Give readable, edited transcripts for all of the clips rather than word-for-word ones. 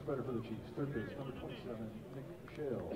batter for the Chiefs, third base, number 27, Nick Shale.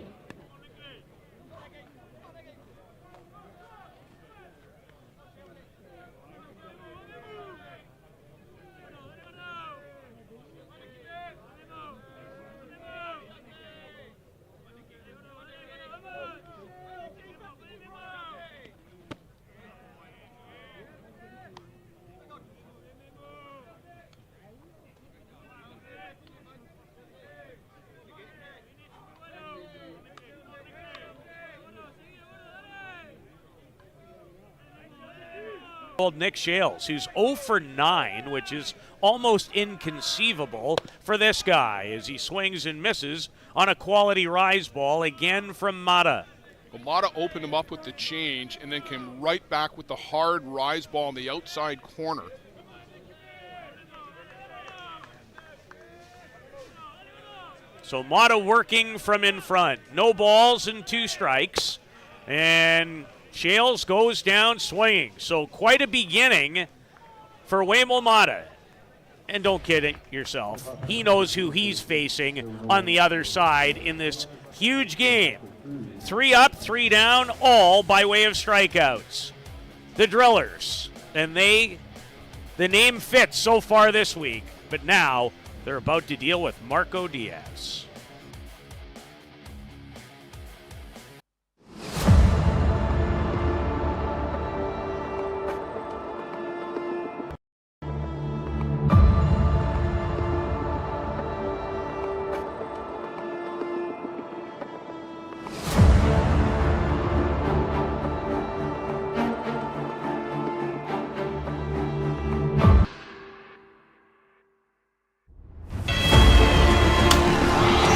Nick Shales, who's 0 for 9, which is almost inconceivable for this guy as he swings and misses on a quality rise ball again from Mata. Well, Mata opened him up with the change and then came right back with the hard rise ball in the outside corner. So Mata working from in front. No balls and 2 strikes. And Shales goes down swinging. So quite a beginning for Waymel Mata. And don't kid yourself. He knows who he's facing on the other side in this huge game. 3 up, 3 down, all by way of strikeouts. The Drillers. And the name fits so far this week. But now they're about to deal with Marco Diaz.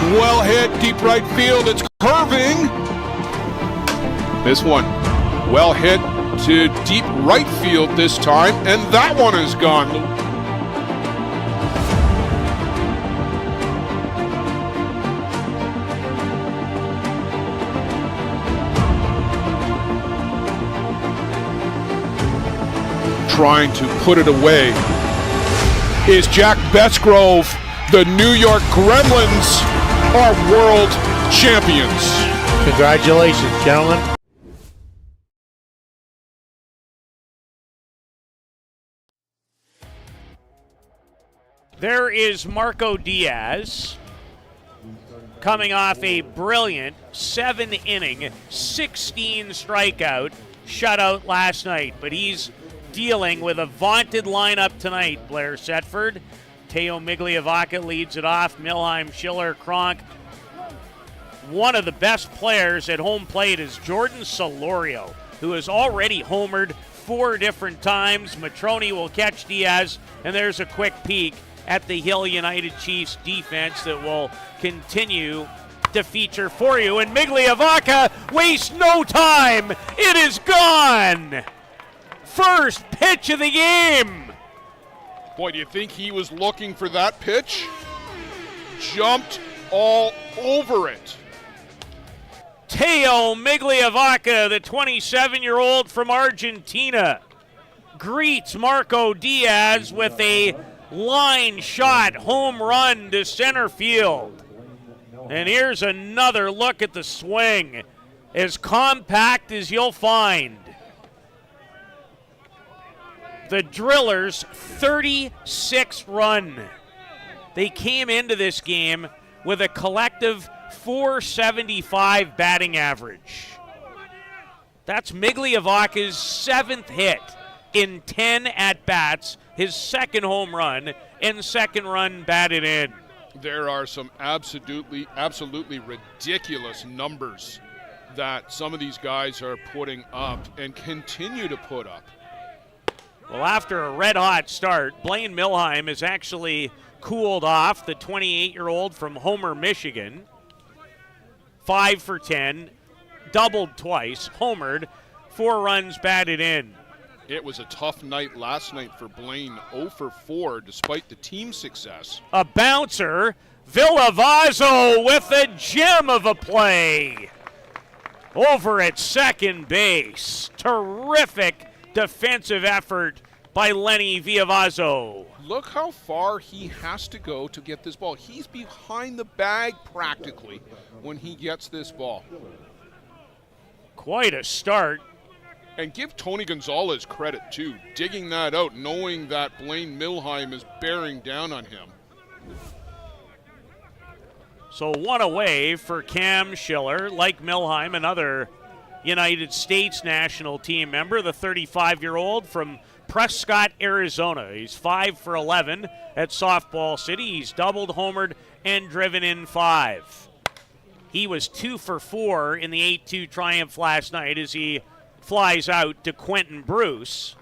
Well hit, deep right field, it's curving. This one, well hit to deep right field this time, and that one is gone. Trying to put it away is Jack Bettsgrove. The New York Gremlins are world champions. Congratulations, gentlemen. There is Marco Diaz coming off a brilliant 7-inning, 16 strikeout shutout last night, but he's dealing with a vaunted lineup tonight. Blair Setford, Teo Migliavaca leads it off. Milheim, Schiller, Cronk. One of the best players at home plate is Jordan Solorio, who has already homered 4 different times. Matroni will catch Diaz, and there's a quick peek at the Hill United Chiefs defense that will continue to feature for you. And Migliavaca wastes no time. It is gone. First pitch of the game. Boy, do you think he was looking for that pitch? Jumped all over it. Teo Migliavaca, the 27-year-old from Argentina, greets Marco Diaz with a line shot home run to center field. And here's another look at the swing, as compact as you'll find. The Drillers' 36th run. They came into this game with a collective .475 batting average. That's Migliavaca's 7th hit in 10 at-bats, his 2nd home run, and 2nd run batted in. There are some absolutely ridiculous numbers that some of these guys are putting up and continue to put up. Well, after a red-hot start, Blaine Milheim has actually cooled off, the 28-year-old from Homer, Michigan. 5 for 10, doubled twice, homered, 4 runs batted in. It was a tough night last night for Blaine, 0 for 4 despite the team success. A bouncer, Villavazzo with a gem of a play. Over at second base, terrific defensive effort by Lenny Viavazzo. Look how far he has to go to get this ball. He's behind the bag practically when he gets this ball. Quite a start. And give Tony Gonzalez credit, too, digging that out, knowing that Blaine Milheim is bearing down on him. So one away for Cam Schiller. Like Milheim, another United States national team member, the 35-year-old from Prescott, Arizona. He's 5 for 11 at Softball City. He's doubled, homered, and driven in 5. He was 2 for 4 in the 8-2 triumph last night as he flies out to Quentin Bruce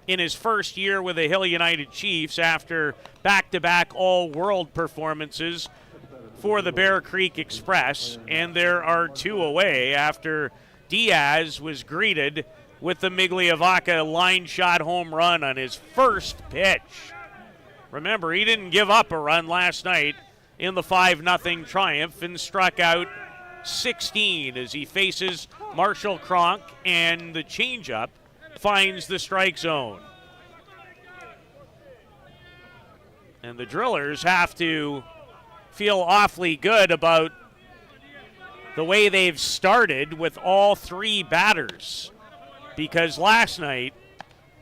in his first year with the Hill United Chiefs after back-to-back all-world performances for the Bear Creek Express. And there are 2 away after Diaz was greeted with the Migliavaca line shot home run on his first pitch. Remember, he didn't give up a run last night in the 5-0 triumph and struck out 16 as he faces Marshall Cronk, and the changeup finds the strike zone. And the Drillers have to feel awfully good about the way they've started with all 3 batters, because last night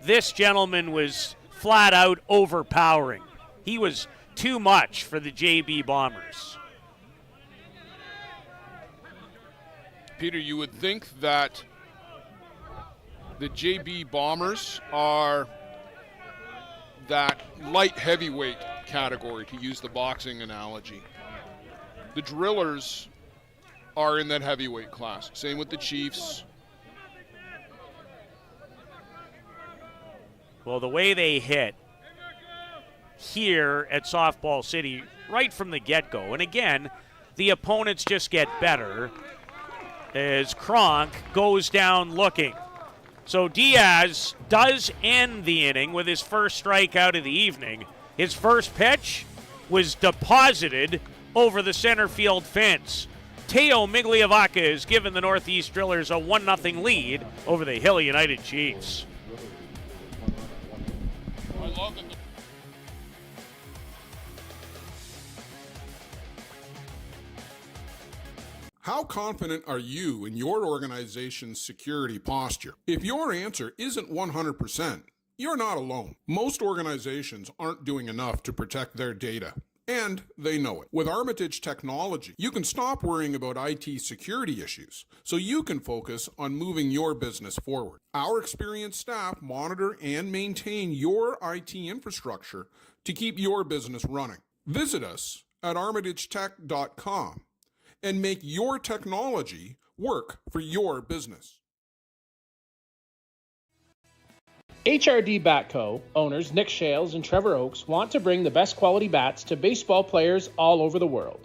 this gentleman was flat out overpowering. He was too much for the JB Bombers. Peter, you would think that the JB Bombers are that light heavyweight category, to use the boxing analogy. The Drillers are in that heavyweight class. Same with the Chiefs. Well, the way they hit here at Softball City right from the get-go, and again, the opponents just get better as Cronk goes down looking. So Diaz does end the inning with his first strikeout of the evening. His first pitch was deposited over the center field fence. Teo Migliavaca has given the Northeast Drillers a 1-0 lead over the Hill United Chiefs. I love it. How confident are you in your organization's security posture? If your answer isn't 100%, you're not alone. Most organizations aren't doing enough to protect their data, and they know it. With Armitage Technology, you can stop worrying about IT security issues so you can focus on moving your business forward. Our experienced staff monitor and maintain your IT infrastructure to keep your business running. Visit us at armitagetech.com and make your technology work for your business. HRD Bat Co. owners Nick Shales and Trevor Oakes want to bring the best quality bats to baseball players all over the world.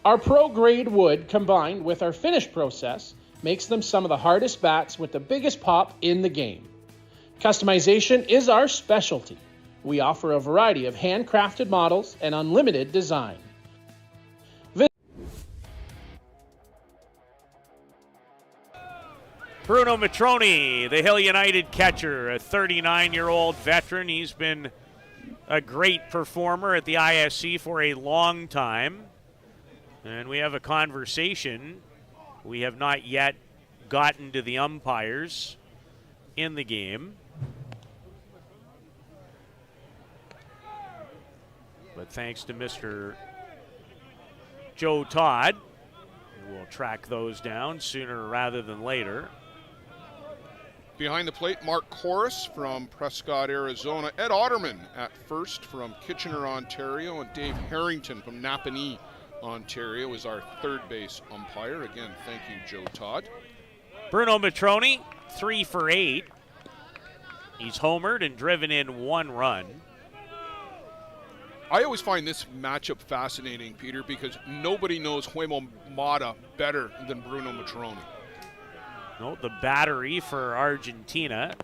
Our pro-grade wood combined with our finish process makes them some of the hardest bats with the biggest pop in the game. Customization is our specialty. We offer a variety of handcrafted models and unlimited design. Bruno Matroni, the Hill United catcher, a 39-year-old veteran. He's been a great performer at the ISC for a long time. And we have a conversation. We have not yet gotten to the umpires in the game. But thanks to Mr. Joe Todd, we'll track those down sooner rather than later. Behind the plate, Mark Corus from Prescott, Arizona. Ed Otterman at first from Kitchener, Ontario. And Dave Harrington from Napanee, Ontario is our third base umpire. Again, thank you, Joe Todd. Bruno Matroni, 3 for 8. He's homered and driven in 1 run. I always find this matchup fascinating, Peter, because nobody knows Huemo Mata better than Bruno Matroni. No, the battery for Argentina.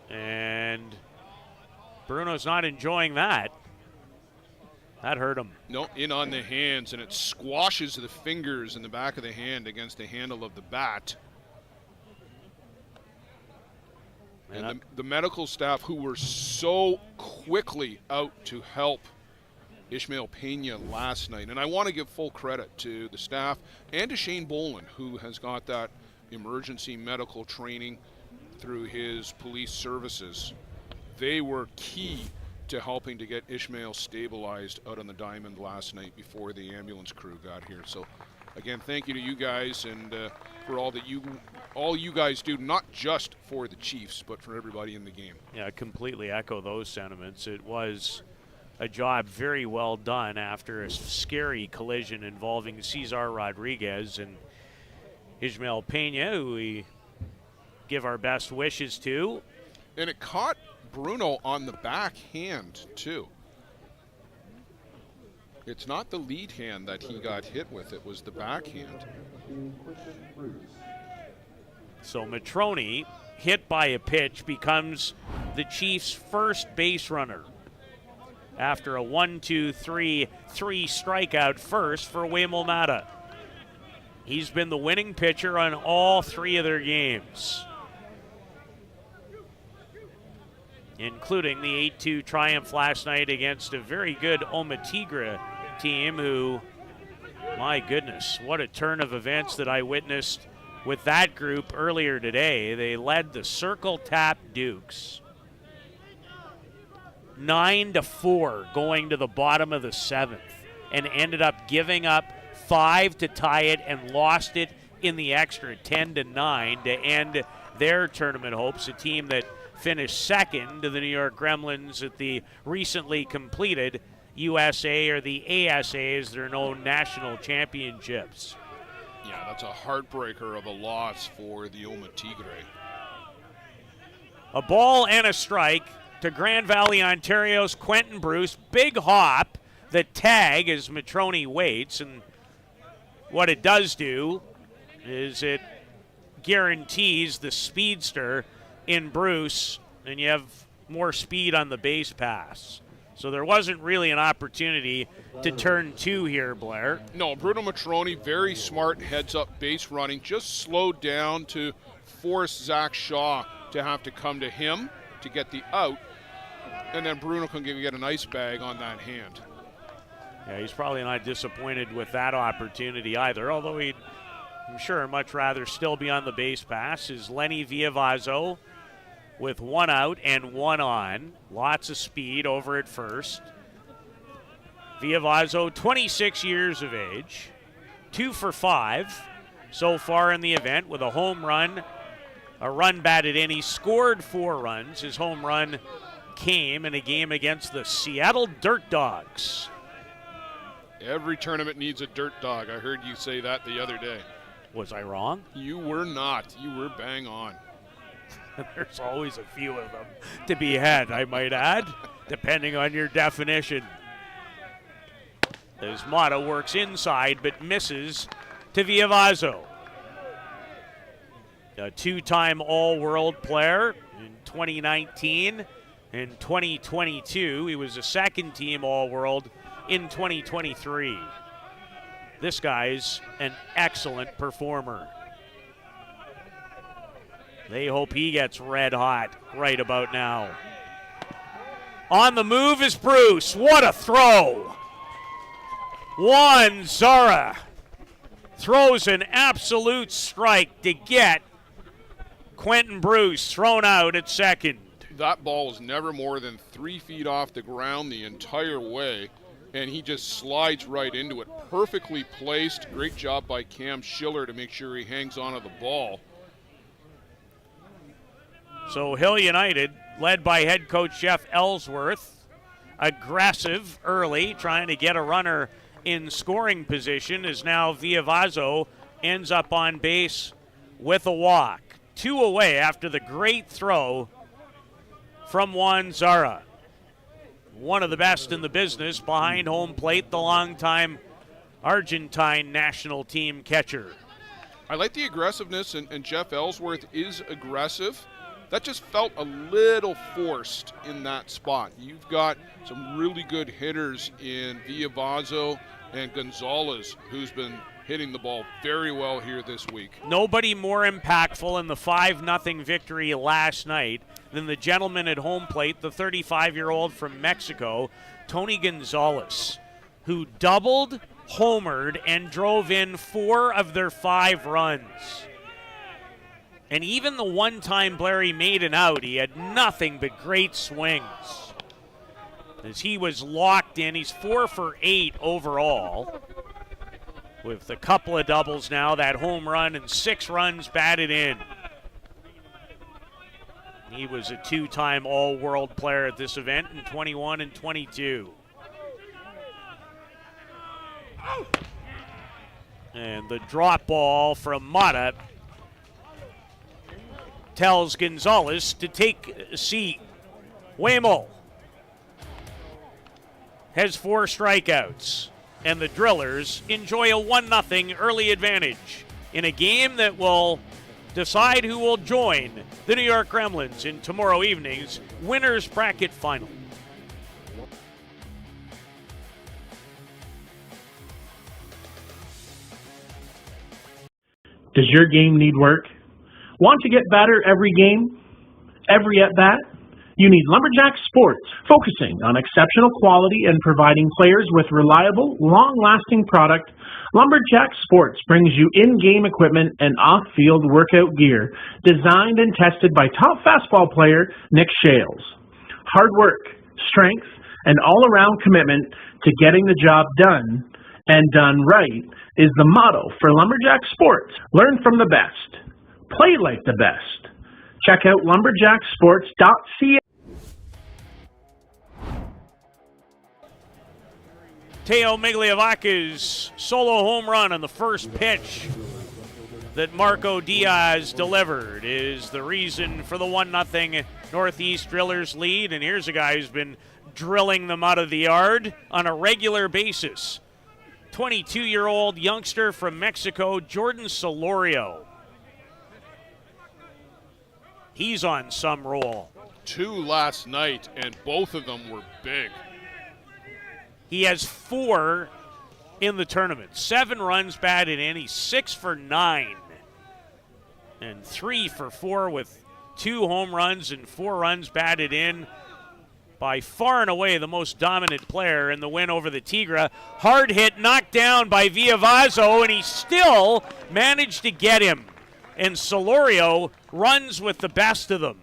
And Bruno's not enjoying that. That hurt him. No, in on the hands, and it squashes the fingers in the back of the hand against the handle of the bat. And the medical staff who were so quickly out to help Ishmael Pena last night. And I want to give full credit to the staff and to Shane Boland, who has got that emergency medical training through his police services. They were key to helping to get Ishmael stabilized out on the diamond last night before the ambulance crew got here. So again, thank you to you guys and for all you guys do, not just for the Chiefs, but for everybody in the game. Yeah, I completely echo those sentiments. It was a job very well done after a scary collision involving Cesar Rodriguez and Ishmael Pena, who we give our best wishes to. And it caught Bruno on the backhand, too. It's not the lead hand that he got hit with, it was the backhand. So Matrone, hit by a pitch, becomes the Chiefs' first base runner after a 1-2-3-3 strikeout first for Waymo Mata. He's been the winning pitcher on all 3 of their games, including the 8-2 triumph last night against a very good Omatigre team who, my goodness, what a turn of events that I witnessed with that group earlier today. They led the Circle Tap Dukes 9-4 going to the bottom of the 7th and ended up giving up 5 to tie it and lost it in the extra 10-9 to end their tournament hopes, a team that finished second to the New York Gremlins at the recently completed USA, or the ASA as they're known, national championships. Yeah, that's a heartbreaker of a loss for the Oma Tigre. A ball and a strike to Grand Valley, Ontario's Quentin Bruce. Big hop, the tag as Matrone waits, and what it does do is it guarantees the speedster in Bruce, and you have more speed on the base pass. So there wasn't really an opportunity to turn 2 here, Blair. No, Bruno Matrone, very smart heads-up base running, just slowed down to force Zach Shaw to have to come to him to get the out, and then Bruno can get an ice bag on that hand. Yeah, he's probably not disappointed with that opportunity either, although he'd, I'm sure, much rather still be on the base pass, is Lenny Villavazzo with 1 out and 1 on. Lots of speed over at first. Villavazzo, 26 years of age, 2 for 5 so far in the event with a home run, a run batted in. He scored 4 runs. His home run came in a game against the Seattle Dirt Dogs. Every tournament needs a dirt dog. I heard you say that the other day. Was I wrong? You were not. You were bang on. There's always a few of them to be had, I might add, depending on your definition. As Mata works inside but misses to Villavazzo. A 2-time All-World player in 2019 and 2022. He was a second-team All-World in 2023. This guy's an excellent performer. They hope he gets red hot right about now. On the move is Bruce. What a throw. Juan Zara throws an absolute strike to get Quentin Bruce thrown out at second. That ball was never more than 3 feet off the ground the entire way, and he just slides right into it. Perfectly placed. Great job by Cam Schiller to make sure he hangs on to the ball. So Hill United, led by head coach Jeff Ellsworth, aggressive early, trying to get a runner in scoring position, as now Villavazzo ends up on base with a walk. 2 away after the great throw from Juan Zara. One of the best in the business behind home plate, the longtime Argentine national team catcher. I like the aggressiveness, and Jeff Ellsworth is aggressive. That just felt a little forced in that spot. You've got some really good hitters in Villavazzo and Gonzalez, who's been hitting the ball very well here this week. Nobody more impactful in the 5-0 victory last night than the gentleman at home plate, the 35-year-old from Mexico, Tony Gonzalez, who doubled, homered, and drove in 4 of their 5 runs. And even the one time Blair he made an out, he had nothing but great swings. As he was locked in, he's 4 for 8 overall, with a couple of doubles now, that home run, and 6 runs batted in. He was a 2-time all-world player at this event in 21 and 22. And the drop ball from Mata tells Gonzalez to take a seat. Waymo has 4 strikeouts, and the Drillers enjoy a 1-0 early advantage in a game that will decide who will join the New York Gremlins in tomorrow evening's Winners Bracket Final. Does your game need work? Want to get better every game? Every at-bat? You need Lumberjack Sports, focusing on exceptional quality and providing players with reliable, long-lasting product. Lumberjack Sports brings you in-game equipment and off-field workout gear designed and tested by top fastball player Nick Shales. Hard work, strength, and all-around commitment to getting the job done and done right is the motto for Lumberjack Sports. Learn from the best. Play like the best. Check out lumberjacksports.ca. Teo Migliavacca's solo home run on the first pitch that Marco Diaz delivered is the reason for the 1-0 Northeast Drillers lead. And here's a guy who's been drilling them out of the yard on a regular basis. 22-year-old youngster from Mexico, Jordan Solorio. He's on some roll. 2 last night, and both of them were big. He has 4 in the tournament. 7 runs batted in. He's 6 for 9. And 3 for 4 with 2 home runs and 4 runs batted in. By far and away the most dominant player in the win over the Tigra. Hard hit, knocked down by Villavazo, and he still managed to get him. And Solorio runs with the best of them.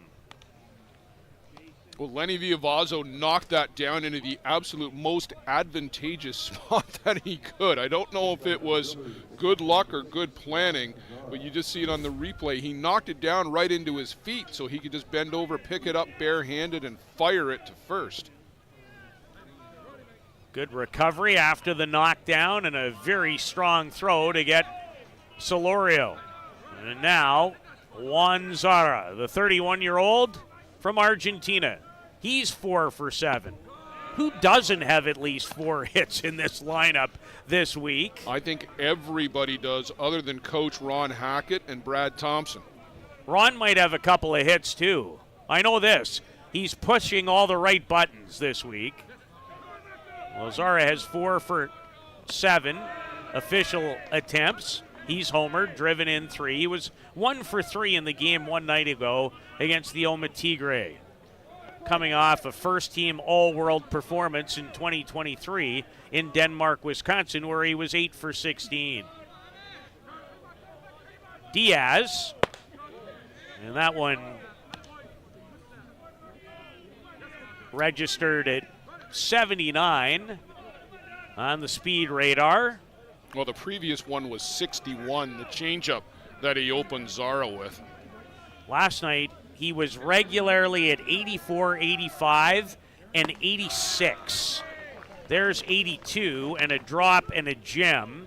Well, Lenny Villavazo knocked that down into the absolute most advantageous spot that he could. I don't know if it was good luck or good planning, but you just see it on the replay. He knocked it down right into his feet so he could just bend over, pick it up barehanded, and fire it to first. Good recovery after the knockdown and a very strong throw to get Solorio. And now, Juan Zara, the 31-year-old from Argentina. He's 4 for 7. Who doesn't have at least 4 hits in this lineup this week? I think everybody does, other than Coach Ron Hackett and Brad Thompson. Ron might have a couple of hits, too. I know this. He's pushing all the right buttons this week. Well, Zara has 4 for 7 official attempts. He's homered, driven in 3. He was 1 for 3 in the game one night ago against the Oma Tigre. Coming off a first-team all-world performance in 2023 in Denmark, Wisconsin, where he was 8 for 16. Diaz, and that one registered at 79 on the speed radar. Well, the previous one was 61, the changeup that he opened Zara with. Last night, he was regularly at 84, 85, and 86. There's 82 and a drop and a gem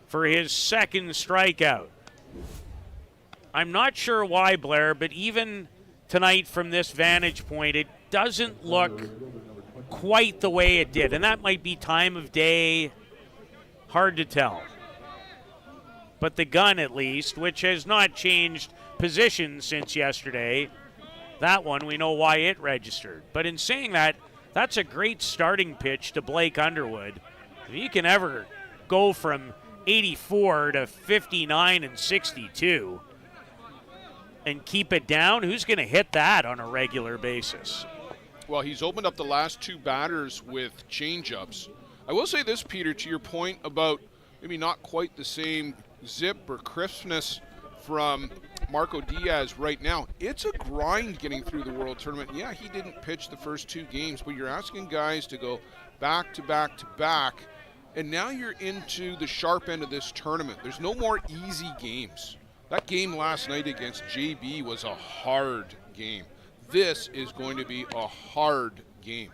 for his second strikeout. I'm not sure why, Blair, but even tonight from this vantage point, it doesn't look quite the way it did. And that might be time of day, hard to tell. But the gun, at least, which has not changed position since yesterday, that one, we know why it registered. But in saying that, that's a great starting pitch to Blake Underwood. If you can ever go from 84 to 59 and 62, and keep it down? Who's going to hit that on a regular basis? Well, he's opened up the last two batters with changeups. I will say this, Peter, to your point about maybe not quite the same zip or crispness from Marco Diaz right now. It's a grind getting through the World Tournament. Yeah, he didn't pitch the first two games, but you're asking guys to go back to back to back, and now you're into the sharp end of this tournament. There's no more easy games. That game last night against JB was a hard game. This is going to be a hard game.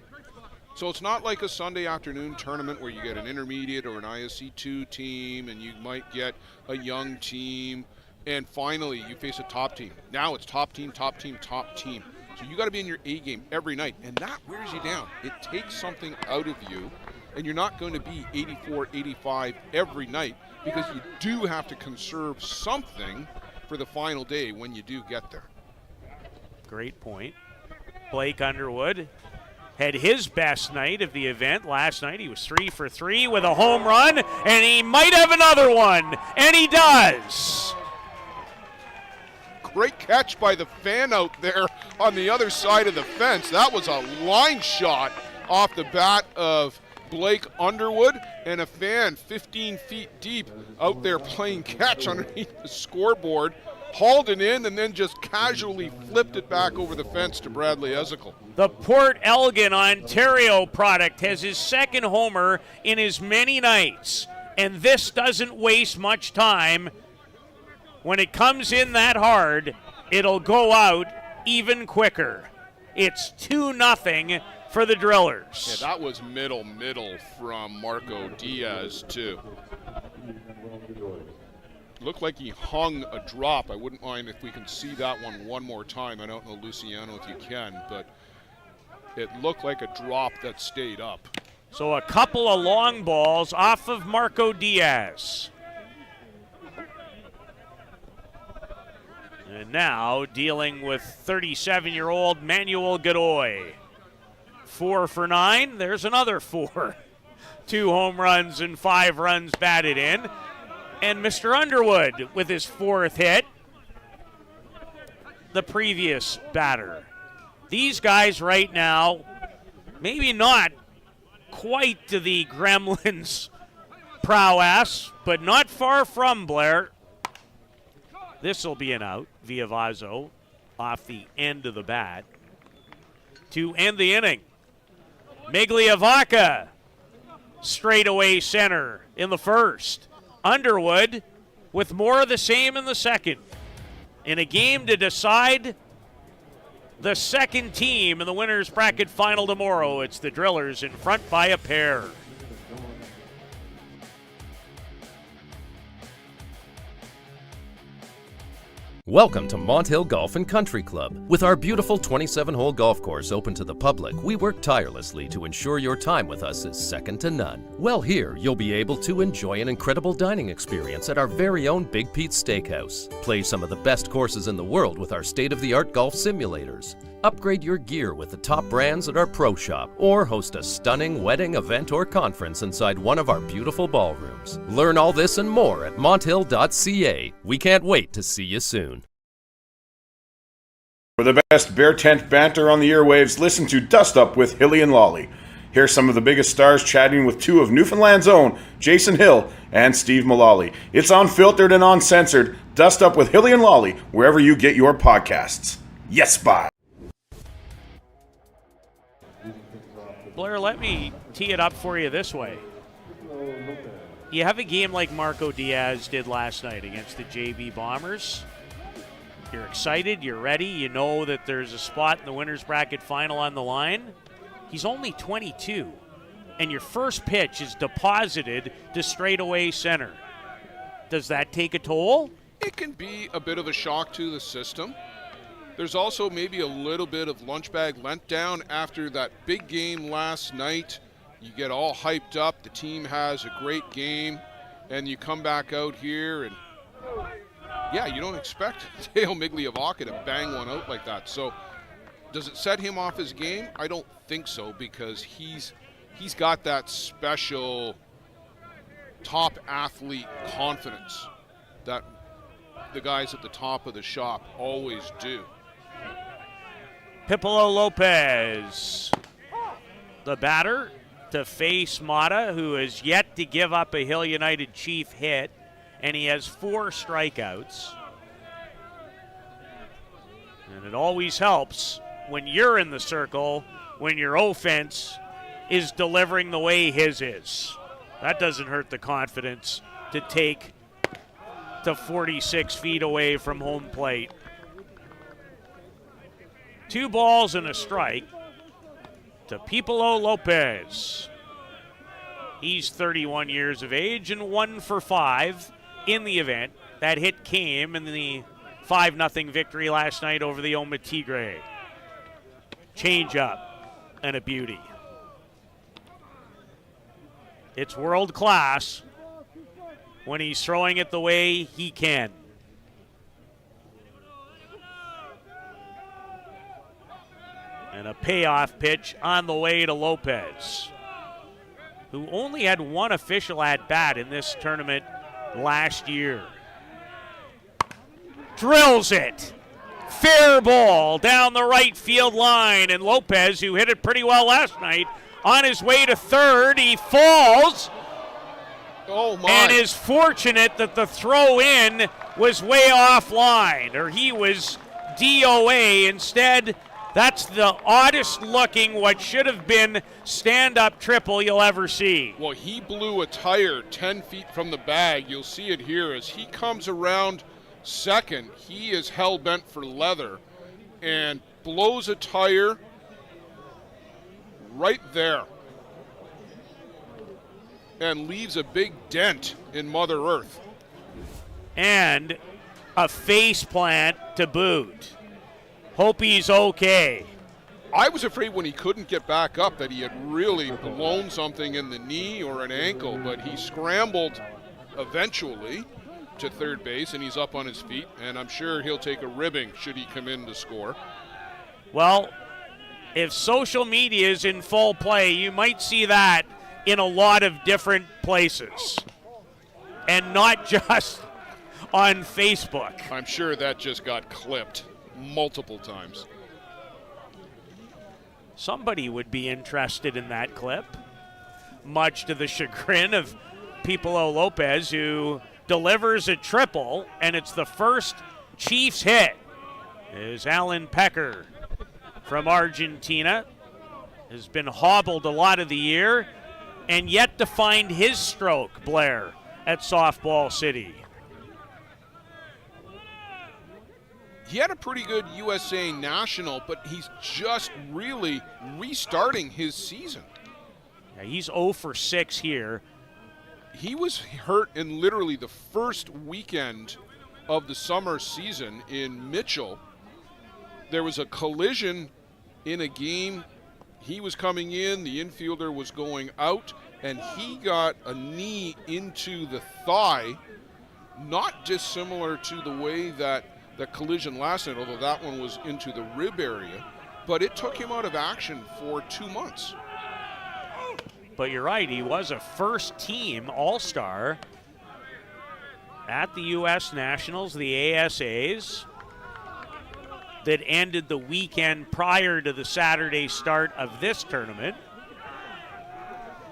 So it's not like a Sunday afternoon tournament where you get an intermediate or an ISC 2 team and you might get a young team and finally you face a top team. Now it's top team, top team, top team. So you got to be in your A game every night, and that wears you down. It takes something out of you, and you're not going to be 84, 85 every night because you do have to conserve something for the final day when you do get there. Great point. Blake Underwood had his best night of the event last night. He was 3 for 3 with a home run, and he might have another one, and he does. Great catch by the fan out there on the other side of the fence. That was a line shot off the bat of Blake Underwood, and a fan 15 feet deep out there playing catch underneath the scoreboard, hauled it in and then just casually flipped it back over the fence to Bradley Ezekiel. The Port Elgin, Ontario product has his second homer in as many nights, and this doesn't waste much time. When it comes in that hard, it'll go out even quicker. It's 2-0 for the Drillers. Yeah, that was middle from Marco Diaz, too. Looked like he hung a drop. I wouldn't mind if we can see that one more time. I don't know, Luciano, if you can, but it looked like a drop that stayed up. So a couple of long balls off of Marco Diaz. And now dealing with 37-year-old Manuel Godoy. 4 for 9. There's another 4. 2 home runs and 5 runs batted in. And Mr. Underwood with his 4th hit. The previous batter. These guys right now, maybe not quite to the Gremlins' prowess, but not far from, Blair. This will be an out via Vazo off the end of the bat to end the inning. Migliavaca straightaway center in the first. Underwood with more of the same in the second. In a game to decide the second team in the winner's bracket final tomorrow, it's the Drillers in front by a pair. Welcome to Mont Hill Golf and Country Club. With our beautiful 27-hole golf course open to the public, we work tirelessly to ensure your time with us is second to none. Well, here you'll be able to enjoy an incredible dining experience at our very own Big Pete's Steakhouse. Play some of the best courses in the world with our state-of-the-art golf simulators. Upgrade your gear with the top brands at our pro shop, or host a stunning wedding, event, or conference inside one of our beautiful ballrooms. Learn all this and more at monthill.ca. We can't wait to see you soon. For the best Bear Tent banter on the airwaves, listen to Dust Up with Hilly and Lolly. Here's some of the biggest stars chatting with 2 of Newfoundland's own, Jason Hill and Steve Mullally. It's unfiltered and uncensored. Dust Up with Hilly and Lolly, wherever you get your podcasts. Yes, bye. Blair, let me tee it up for you this way. You have a game like Marco Diaz did last night against the JB Bombers. You're excited, you're ready, you know that there's a spot in the winner's bracket final on the line. He's only 22, and your first pitch is deposited to straightaway center. Does that take a toll? It can be a bit of a shock to the system. There's also maybe a little bit of lunch bag lent down after that big game last night. You get all hyped up, the team has a great game, and you come back out here and yeah, you don't expect Teo Migliavaca to bang one out like that. So does it set him off his game? I don't think so, because he's got that special top athlete confidence that the guys at the top of the shop always do. Pipolo Lopez, the batter, to face Mata, who has yet to give up a Hill United Chief hit, and he has 4 strikeouts. And it always helps when you're in the circle, when your offense is delivering the way his is. That doesn't hurt the confidence to take to 46 feet away from home plate. 2 balls and a strike to Pipolo Lopez. He's 31 years of age and 1 for 5 in the event. That hit came in the 5-0 victory last night over the Oma Tigre. Change up and a beauty. It's world class when he's throwing it the way he can. And a payoff pitch on the way to Lopez, who only had 1 official at-bat in this tournament last year. Drills it. Fair ball down the right field line, and Lopez, who hit it pretty well last night, on his way to third. He falls. Oh my. And is fortunate that the throw-in was way offline, or he was DOA. Instead, that's the oddest looking, what should have been stand-up triple you'll ever see. Well, he blew a tire 10 feet from the bag. You'll see it here as he comes around second. He is hell-bent for leather and blows a tire right there and leaves a big dent in Mother Earth. And a face plant to boot. Hope he's okay. I was afraid when he couldn't get back up that he had really blown something in the knee or an ankle, but he scrambled eventually to third base, and he's up on his feet, and I'm sure he'll take a ribbing should he come in to score. Well, if social media is in full play, you might see that in a lot of different places, and not just on Facebook. I'm sure that just got clipped multiple times. Somebody would be interested in that clip, much to the chagrin of Pipolo Lopez, who delivers a triple, and it's the first Chiefs hit. Is Alan Pecker from Argentina, has been hobbled a lot of the year, and yet to find his stroke, Blair, at Softball City. He had a pretty good USA National, but he's just really restarting his season. Yeah, he's 0 for 6 here. He was hurt in literally the first weekend of the summer season in Mitchell. There was a collision in a game. He was coming in, the infielder was going out, and he got a knee into the thigh, not dissimilar to the way that the collision last night, although that one was into the rib area, but it took him out of action for 2 months. But you're right, he was a first-team All-Star at the U.S. Nationals, the ASAs, that ended the weekend prior to the Saturday start of this tournament.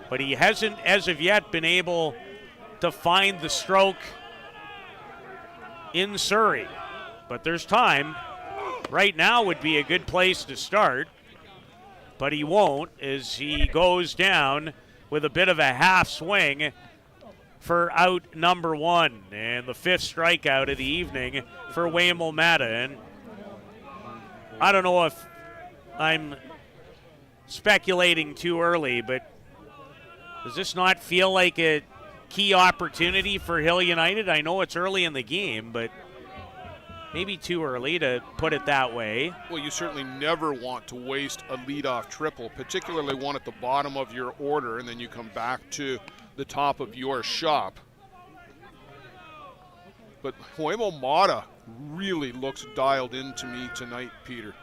But he hasn't, as of yet, been able to find the stroke in Surrey. But there's time. Right now would be a good place to start. But he won't, as he goes down with a bit of a half swing for out number 1. And the 5th strikeout of the evening for Waymel Mata. And I don't know if I'm speculating too early, but does this not feel like a key opportunity for Hill United? I know it's early in the game, but maybe too early to put it that way. Well, you certainly never want to waste a leadoff triple, particularly one at the bottom of your order, and then you come back to the top of your shop. But Waymel Mata really looks dialed in to me tonight, Peter,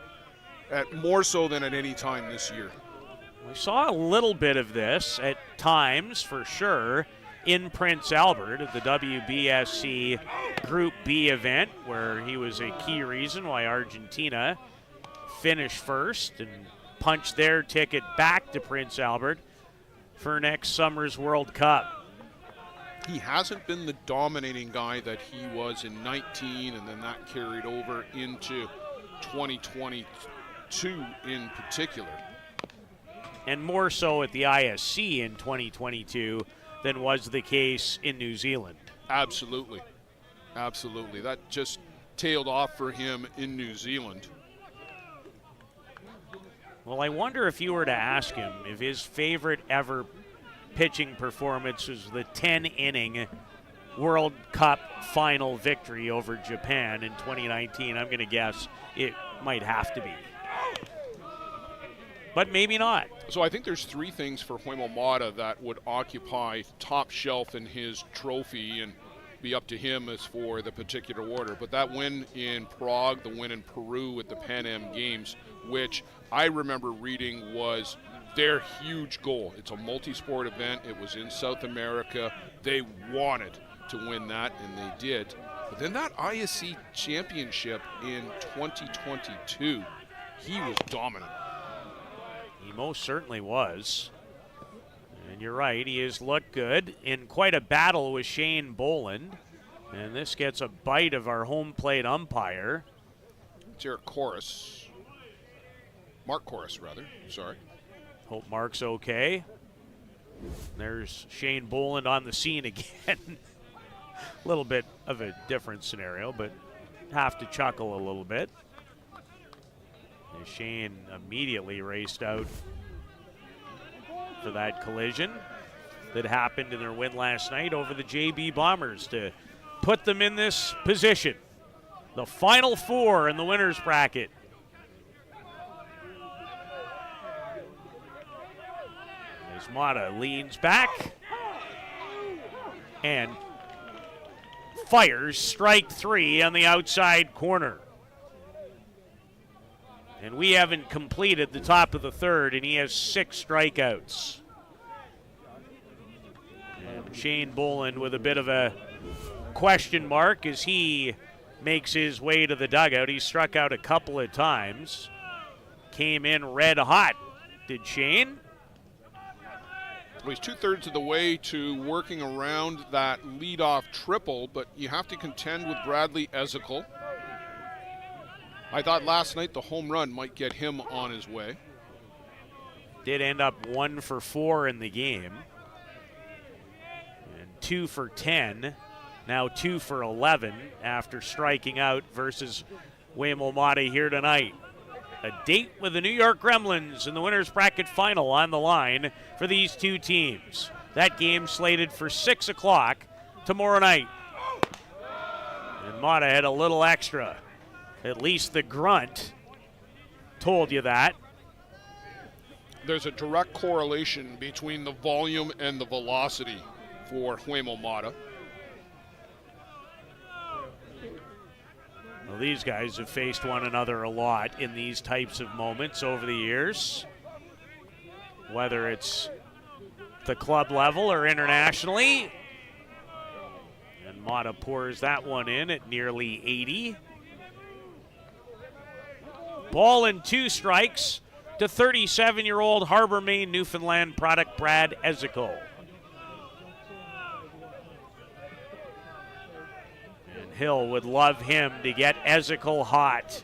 more so than at any time this year. We saw a little bit of this at times, for sure, in Prince Albert at the WBSC Group B event where he was a key reason why Argentina finished first and punched their ticket back to Prince Albert for next summer's World Cup. He hasn't been the dominating guy that he was in 19, and then that carried over into 2022 in particular. And more so at the ISC in 2022 than was the case in New Zealand. Absolutely. Absolutely. That just tailed off for him in New Zealand. Well, I wonder if you were to ask him if his favorite ever pitching performance was the 10-inning World Cup final victory over Japan in 2019. I'm going to guess it might have to be. But maybe not. So I think there's three things for Huemo Mata that would occupy top shelf in his trophy and be up to him as for the particular order. But that win in Prague, the win in Peru at the Pan Am Games, which I remember reading was their huge goal. It's a multi-sport event. It was in South America. They wanted to win that, and they did. But then that ISC championship in 2022, he was dominant. He most certainly was. And you're right, he has looked good in quite a battle with Shane Boland. And this gets a bite of our home plate umpire. It's Eric Corus. Mark Corus, rather. Sorry. Hope Mark's okay. There's Shane Boland on the scene again. A little bit of a different scenario, but have to chuckle a little bit. And Shane immediately raced out for that collision that happened in their win last night over the JB Bombers to put them in this position. The final four in the winners bracket. As Mata leans back and fires strike three on the outside corner. And we haven't completed the top of the third, and he has 6 strikeouts. And Shane Boland with a bit of a question mark as he makes his way to the dugout. He struck out a couple of times. Came in red hot, did Shane? Well, he's 2/3 of the way to working around that leadoff triple, but you have to contend with Bradley Ezekiel. I thought last night the home run might get him on his way. Did end up 1 for 4 in the game. And 2 for 10. Now 2 for 11 after striking out versus Huemo Mata here tonight. A date with the New York Gremlins in the winners bracket final on the line for these two teams. That game slated for 6 o'clock tomorrow night. And Mata had a little extra. At least the grunt told you that. There's a direct correlation between the volume and the velocity for Huemo Mata. Well, these guys have faced one another a lot in these types of moments over the years, whether it's the club level or internationally. And Mata pours that one in at nearly 80. Ball and 2 strikes to 37-year-old Harbor, Maine, Newfoundland product Brad Ezekiel. And Hill would love him to get Ezekiel hot.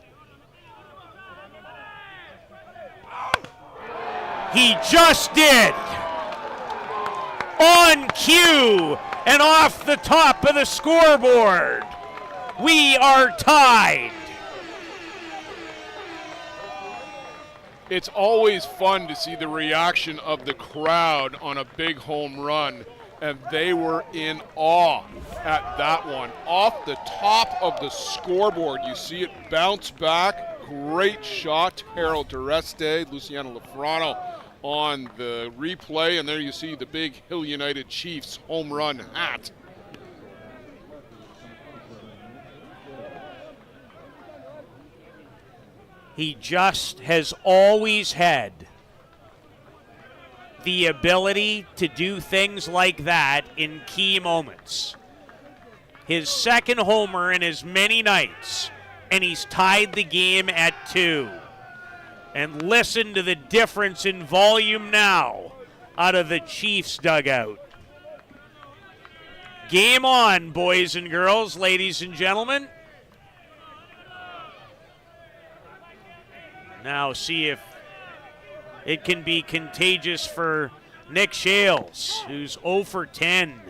He just did. On cue and off the top of the scoreboard. We are tied. It's always fun to see the reaction of the crowd on a big home run, and they were in awe at that one. Off the top of the scoreboard, you see it bounce back. Great shot, Harold Dureste, Luciano Lafrano on the replay, and there you see the big Hill United Chiefs home run hat. He just has always had the ability to do things like that in key moments. his second homer in as many nights, and he's tied the game at 2. And listen to the difference in volume now out of the Chiefs dugout. Game on, boys and girls, ladies and gentlemen. Now see if it can be contagious for Nick Shales, who's 0 for 10.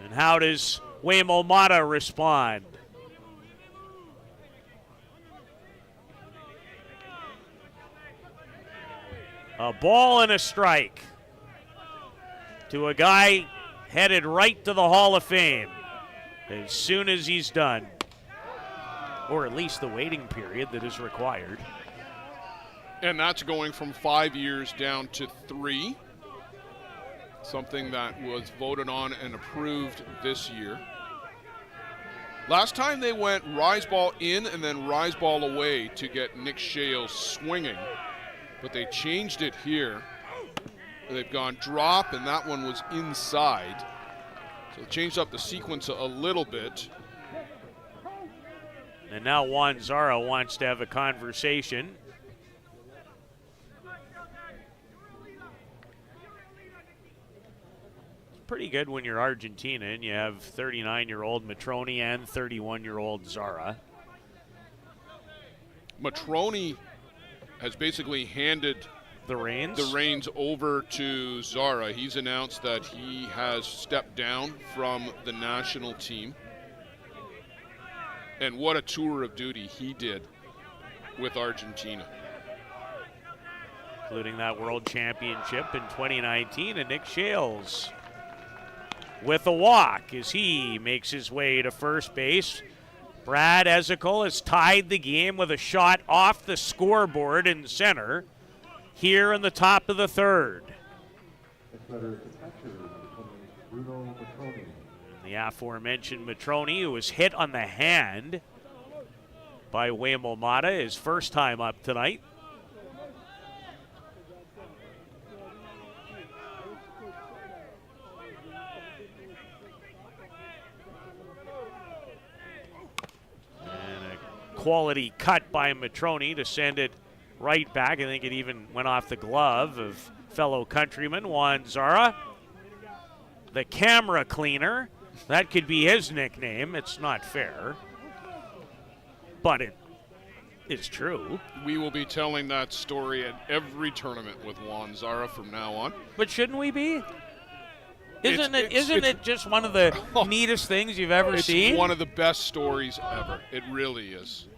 And how does Waymo Mata respond? A ball and a strike to a guy headed right to the Hall of Fame as soon as he's done. Or at least the waiting period that is required. And that's going from 5 years down to 3. Something that was voted on and approved this year. Last time they went rise ball in and then rise ball away to get Nick Shales swinging. But they changed it here. They've gone drop, and that one was inside. So it changed up the sequence a little bit. And now Juan Zara wants to have a conversation. It's pretty good when you're Argentina and you have 39-year-old Matroni and 31-year-old Zara. Matroni has basically handed the reins over to Zara. He's announced that he has stepped down from the national team. And what a tour of duty he did with Argentina. Including that World Championship in 2019, and Nick Shales with a walk as he makes his way to first base. Brad Ezekiel has tied the game with a shot off the scoreboard in center here in the top of the third. The aforementioned Matroni, who was hit on the hand by Waymo Mata, his first time up tonight. And a quality cut by Matroni to send it right back. I think it even went off the glove of fellow countryman Juan Zara. The camera cleaner. That could be his nickname. It's not fair, but it's true. We will be telling that story at every tournament with Juan Zara from now on. But shouldn't we be? Isn't it just one of the neatest things you've ever seen? It's one of the best stories ever. It really is.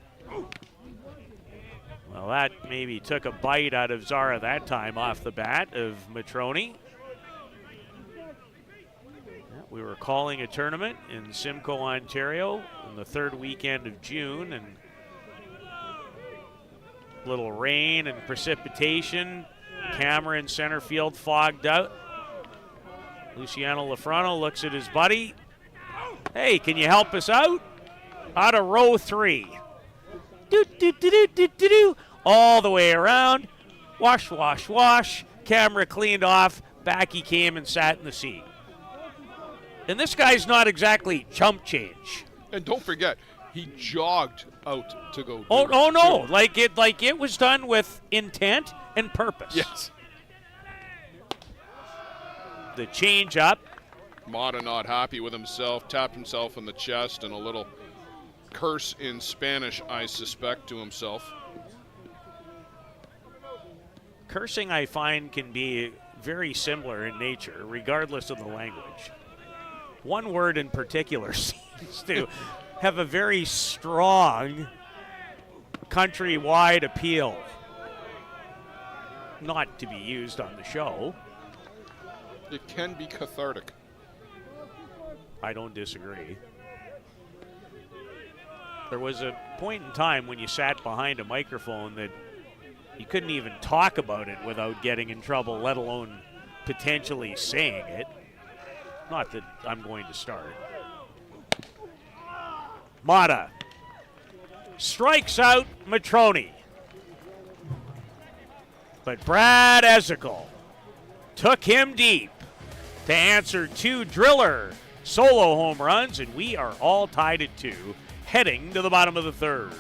Well, that maybe took a bite out of Zara that time off the bat of Matroni. We were calling a tournament in Simcoe, Ontario on the third weekend of June, and little rain and precipitation. Camera in center field fogged out. Luciano Lafrano looks at his buddy. Hey, can you help us out? Out of row 3. Do. All the way around. Wash, wash, wash. Camera cleaned off. Back he came and sat in the seat. And this guy's not exactly chump change. And don't forget, he jogged out to go. Oh no! Like it was done with intent and purpose. Yes. The change up. Mata not happy with himself, tapped himself in the chest, and a little curse in Spanish, I suspect, to himself. Cursing, I find, can be very similar in nature, regardless of the language. One word in particular seems to have a very strong countrywide appeal. Not to be used on the show. It can be cathartic. I don't disagree. There was a point in time when you sat behind a microphone that you couldn't even talk about it without getting in trouble, let alone potentially saying it. Not that I'm going to start. Mata strikes out Matroni. But Brad Ezekiel took him deep to answer 2 Driller solo home runs, and we are all tied at 2, heading to the bottom of the third.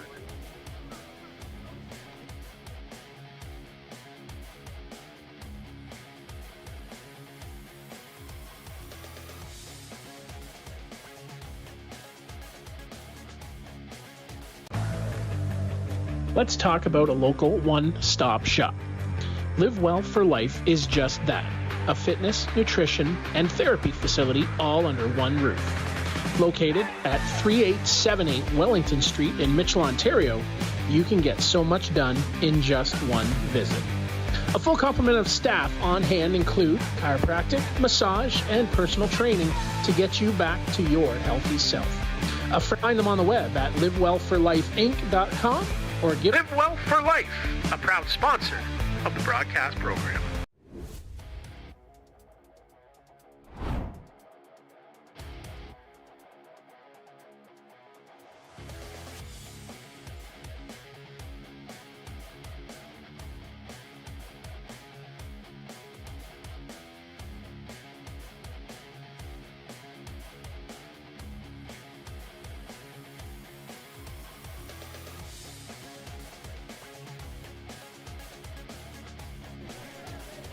Let's talk about a local one-stop shop. Live Well for Life is just that, a fitness, nutrition, and therapy facility all under one roof. Located at 3878 Wellington Street in Mitchell, Ontario, you can get so much done in just one visit. A full complement of staff on hand include chiropractic, massage, and personal training to get you back to your healthy self. Find them on the web at livewellforlifeinc.com or give Live Well for Life, a proud sponsor of the broadcast program.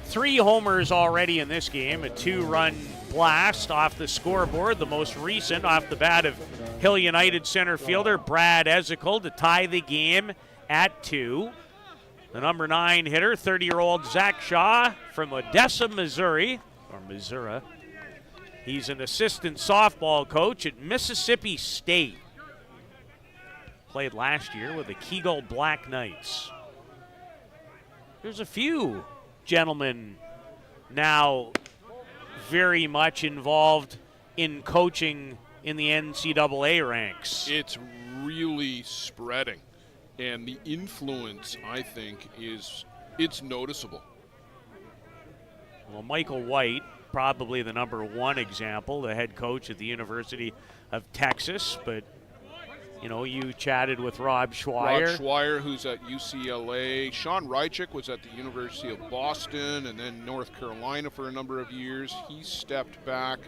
Three homers already in this game, a 2-run blast off the scoreboard, the most recent off the bat of Hill United center fielder Brad Ezekiel to tie the game at 2. The number 9 hitter, 30-year-old Zach Shaw from Odessa, Missouri. He's an assistant softball coach at Mississippi State. Played last year with the Kegel Black Knights. There's a few gentlemen now very much involved in coaching in the NCAA ranks. It's really spreading, and the influence, I think, it's noticeable. Well, Michael White, probably the number 1 example, the head coach at the University of Texas, but you know, you chatted with Rob Schweier. Rob Schweier, who's at UCLA. Sean Rychik was at the University of Boston and then North Carolina for a number of years. He stepped back.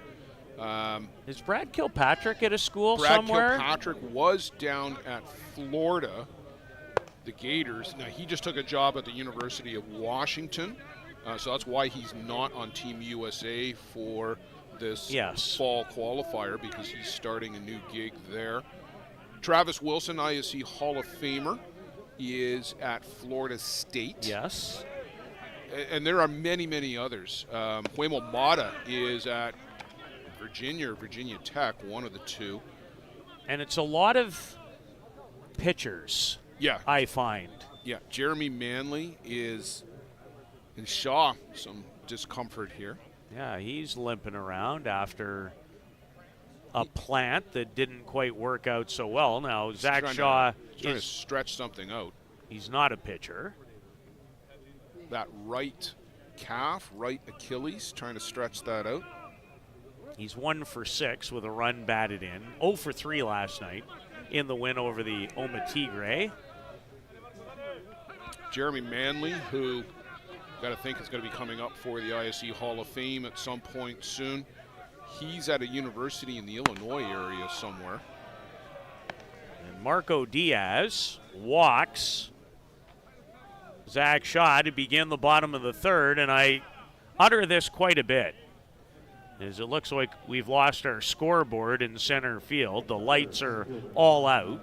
Is Brad Kilpatrick at a school Brad somewhere? Kilpatrick was down at Florida, the Gators. Now, he just took a job at the University of Washington, so that's why he's not on Team USA for this fall qualifier, because he's starting a new gig there. Travis Wilson, ISC Hall of Famer, is at Florida State. Yes. And there are many, many others. Huemo Mata is at Virginia Tech, one of the two. And it's a lot of pitchers, I find. Yeah, Jeremy Manley is in Shaw, some discomfort here. Yeah, he's limping around after a plant that didn't quite work out so well. Now, Zach Shaw is trying to stretch something out. He's not a pitcher. That right calf, right Achilles, trying to stretch that out. He's 1 for 6 with a run batted in. 0 for 3 last night in the win over the Oma Tigre. Jeremy Manley, who got to think is going to be coming up for the ISC Hall of Fame at some point soon. He's at a university in the Illinois area somewhere. And Marco Diaz walks Zach Shaw to begin the bottom of the third, and I utter this quite a bit, as it looks like we've lost our scoreboard in center field. The lights are all out.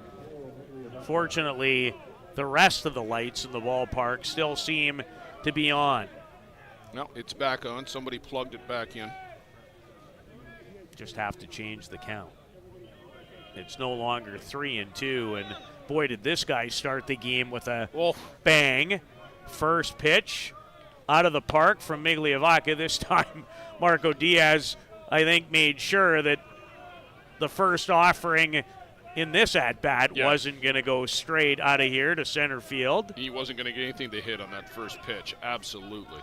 Fortunately, the rest of the lights in the ballpark still seem to be on. No, it's back on. Somebody plugged it back in. Just have to change the count. It's no longer 3-2, and boy, did this guy start the game with a bang. First pitch out of the park from Migliavacca. This time, Marco Diaz, I think, made sure that the first offering in this at-bat wasn't going to go straight out of here to center field. He wasn't going to get anything to hit on that first pitch, absolutely.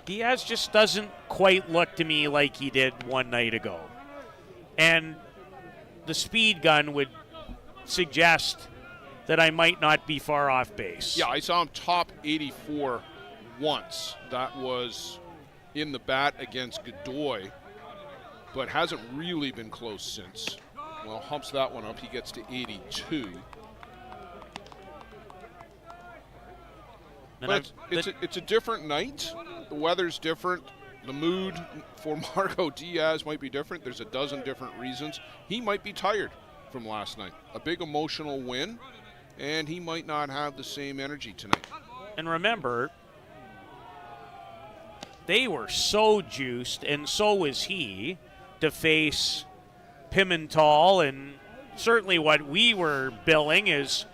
Diaz just doesn't quite look to me like he did one night ago. And the speed gun would suggest that I might not be far off base. Yeah, I saw him top 84 once. That was in the bat against Godoy, but hasn't really been close since. Well, humps that one up. He gets to 82. But it's a different night. The weather's different. The mood for Marco Diaz might be different. There's a dozen different reasons. He might be tired from last night. A big emotional win, and he might not have the same energy tonight. And remember, they were so juiced, and so was he, to face Pimental, and certainly what we were billing is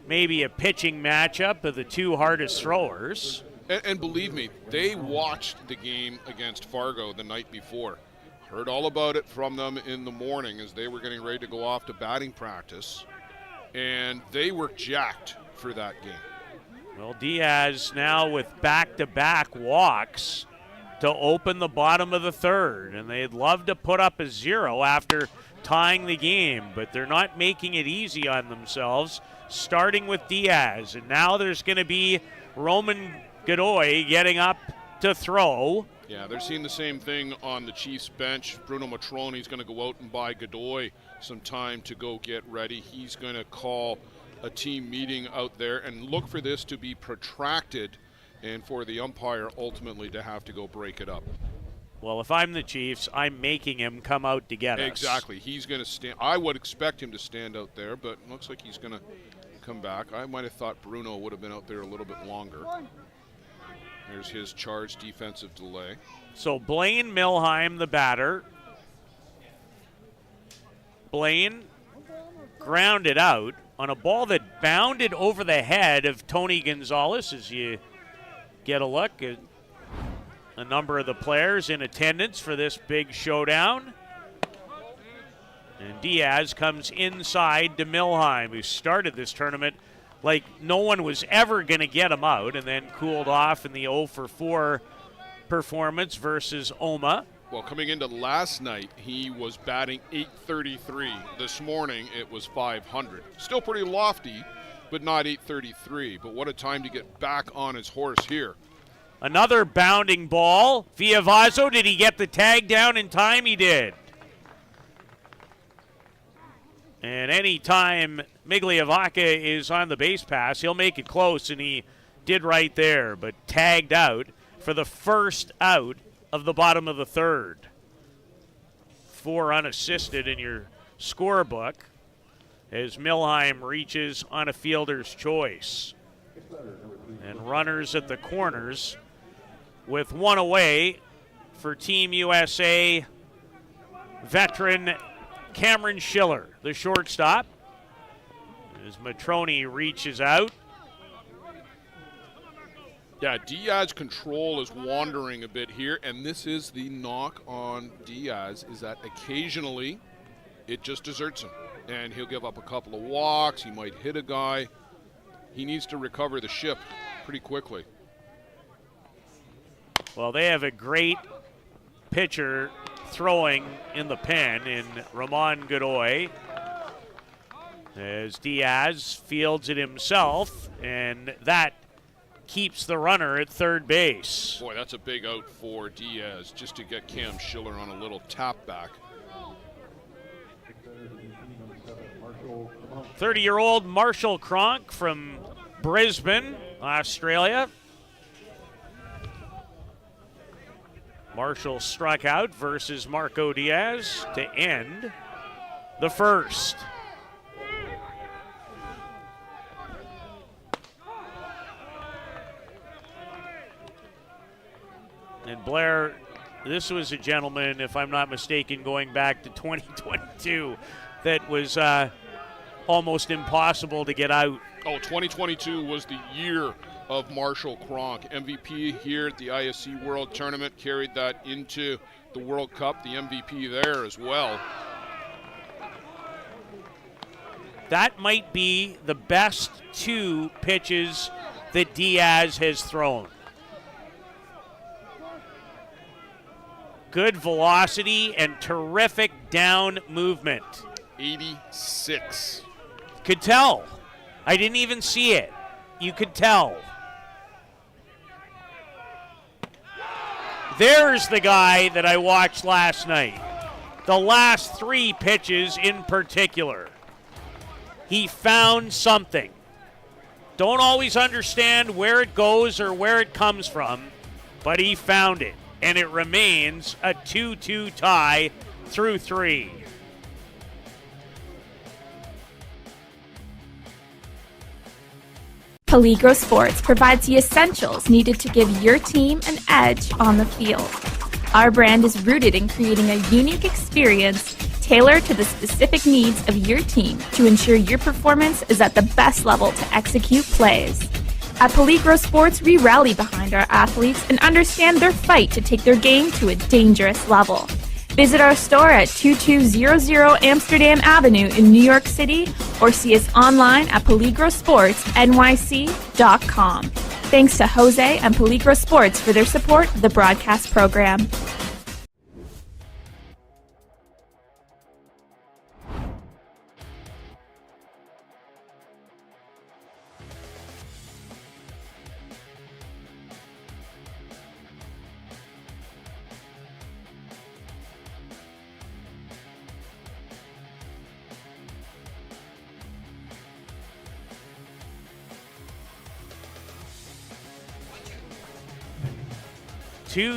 maybe a pitching matchup of the two hardest throwers. And believe me, they watched the game against Fargo the night before. Heard all about it from them in the morning as they were getting ready to go off to batting practice. And they were jacked for that game. Well, Diaz now with back-to-back walks to open the bottom of the third. And they'd love to put up a 0 after tying the game, but they're not making it easy on themselves, starting with Diaz. And now there's going to be Roman Godoy getting up to throw. Yeah, they're seeing the same thing on the Chiefs bench. Bruno Matroni's going to go out and buy Godoy some time to go get ready. He's going to call a team meeting out there and look for this to be protracted and for the umpire ultimately to have to go break it up. Well, if I'm the Chiefs, I'm making him come out to get us. Exactly. He's going to stand. I would expect him to stand out there, but it looks like he's going to come back. I might have thought Bruno would have been out there a little bit longer. There's his charge defensive delay. So Blaine Milheim, the batter. Blaine grounded out on a ball that bounded over the head of Tony Gonzalez. As you get a look at a number of the players in attendance for this big showdown. And Diaz comes inside to Milheim, who started this tournament like no one was ever going to get him out, and then cooled off in the 0-for-4 performance versus Oma. Well, coming into last night, he was batting .833. This morning, it was .500. Still pretty lofty, but not .833. But what a time to get back on his horse here. Another bounding ball. Viavazo, did he get the tag down in time? He did. And any time Migliavacca is on the base pass, he'll make it close, and he did right there, but tagged out for the first out of the bottom of the third. 4 unassisted in your scorebook as Milheim reaches on a fielder's choice. And runners at the corners with 1 away for Team USA veteran Cameron Schiller, the shortstop, as Matroni reaches out. Yeah, Diaz control is wandering a bit here, and this is the knock on Diaz, is that occasionally it just deserts him, and he'll give up a couple of walks, he might hit a guy. He needs to recover the ship pretty quickly. Well, they have a great pitcher throwing in the pen in Ramon Godoy, as Diaz fields it himself, and that keeps the runner at third base. Boy, that's a big out for Diaz, just to get Cam Schiller on a little tap back. 30-year-old Marshall Cronk from Brisbane, Australia. Marshall struck out versus Marco Diaz to end the first. And Blair, this was a gentleman, if I'm not mistaken, going back to 2022, that was almost impossible to get out. Oh, 2022 was the year of Marshall Cronk. MVP here at the ISC World Tournament, carried that into the World Cup, the MVP there as well. That might be the best 2 pitches that Diaz has thrown. Good velocity and terrific down movement. 86. Could tell. I didn't even see it. You could tell. There's the guy that I watched last night. The last 3 pitches in particular. He found something. Don't always understand where it goes or where it comes from, but he found it. And it remains a 2-2 tie through 3. Peligro Sports provides the essentials needed to give your team an edge on the field. Our brand is rooted in creating a unique experience tailored to the specific needs of your team to ensure your performance is at the best level to execute plays. At Peligro Sports, we rally behind our athletes and understand their fight to take their game to a dangerous level. Visit our store at 2200 Amsterdam Avenue in New York City or see us online at peligrosportsnyc.com. Thanks to Jose and Peligro Sports for their support of the broadcast program.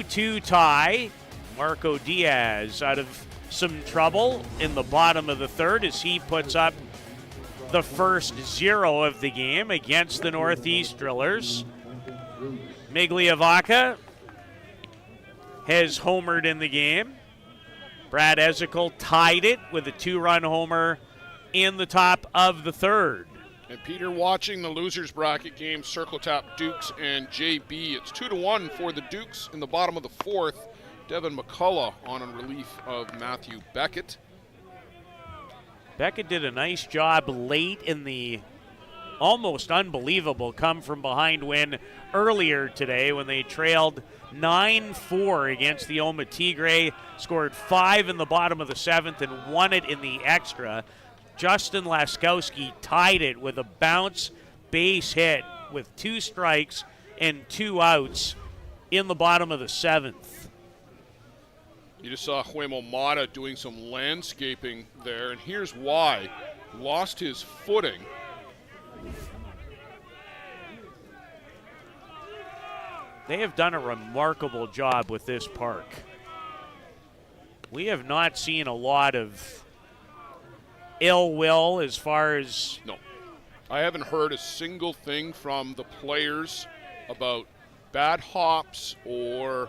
Two tie. Marco Diaz out of some trouble in the bottom of the third as he puts up the first 0 of the game against the Northeast Drillers. Migliavaca has homered in the game. Brad Ezekiel tied it with a 2-run homer in the top of the third. And Peter, watching the losers bracket game, Circle Tap Dukes and JB, it's 2-1 for the Dukes in the bottom of the fourth. Devin McCullough on a relief of Matthew Beckett. Beckett did a nice job late in the almost unbelievable come-from-behind win earlier today when they trailed 9-4 against the Oma Tigre, scored 5 in the bottom of the 7th and won it in the extra. Justin Laskowski tied it with a bounce base hit with 2 strikes and 2 outs in the bottom of the 7th. You just saw Huemo Mata doing some landscaping there, and here's why. Lost his footing. They have done a remarkable job with this park. We have not seen a lot of ill will as far as... No. I haven't heard a single thing from the players about bad hops or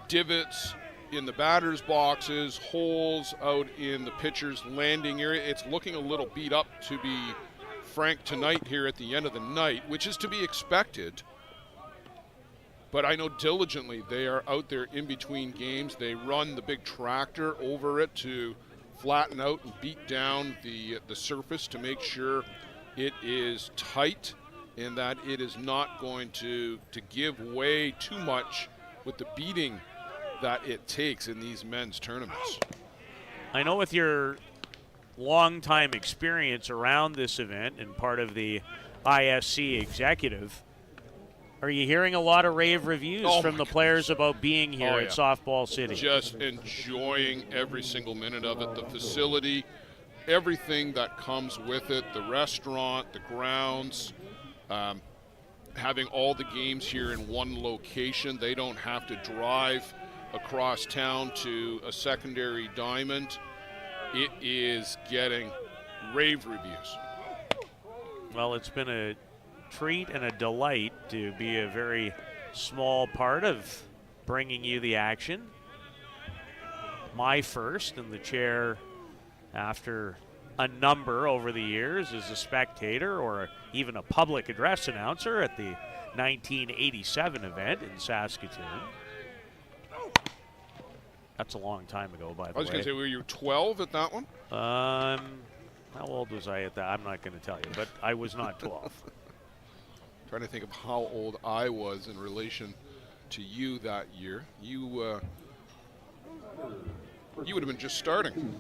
divots in the batters' boxes, holes out in the pitcher's landing area. It's looking a little beat up, to be frank, tonight here at the end of the night, which is to be expected. But I know diligently they are out there in between games. They run the big tractor over it to flatten out and beat down the surface to make sure it is tight and that it is not going to give way too much with the beating that it takes in these men's tournaments. I know with your long-time experience around this event and part of the ISC executive, are you hearing a lot of rave reviews from the players about being here at Softball City? Just enjoying every single minute of it. The facility, everything that comes with it, the restaurant, the grounds, having all the games here in one location. They don't have to drive across town to a secondary diamond. It is getting rave reviews. Well, it's been a treat and a delight to be a very small part of bringing you the action. My first in the chair after a number over the years as a spectator or even a public address announcer at the 1987 event in Saskatoon. That's a long time ago, by the way. I was going to say, were you 12 at that one? How old was I at that? I'm not going to tell you, but I was not 12. Trying to think of how old I was in relation to you that year. You would have been just starting.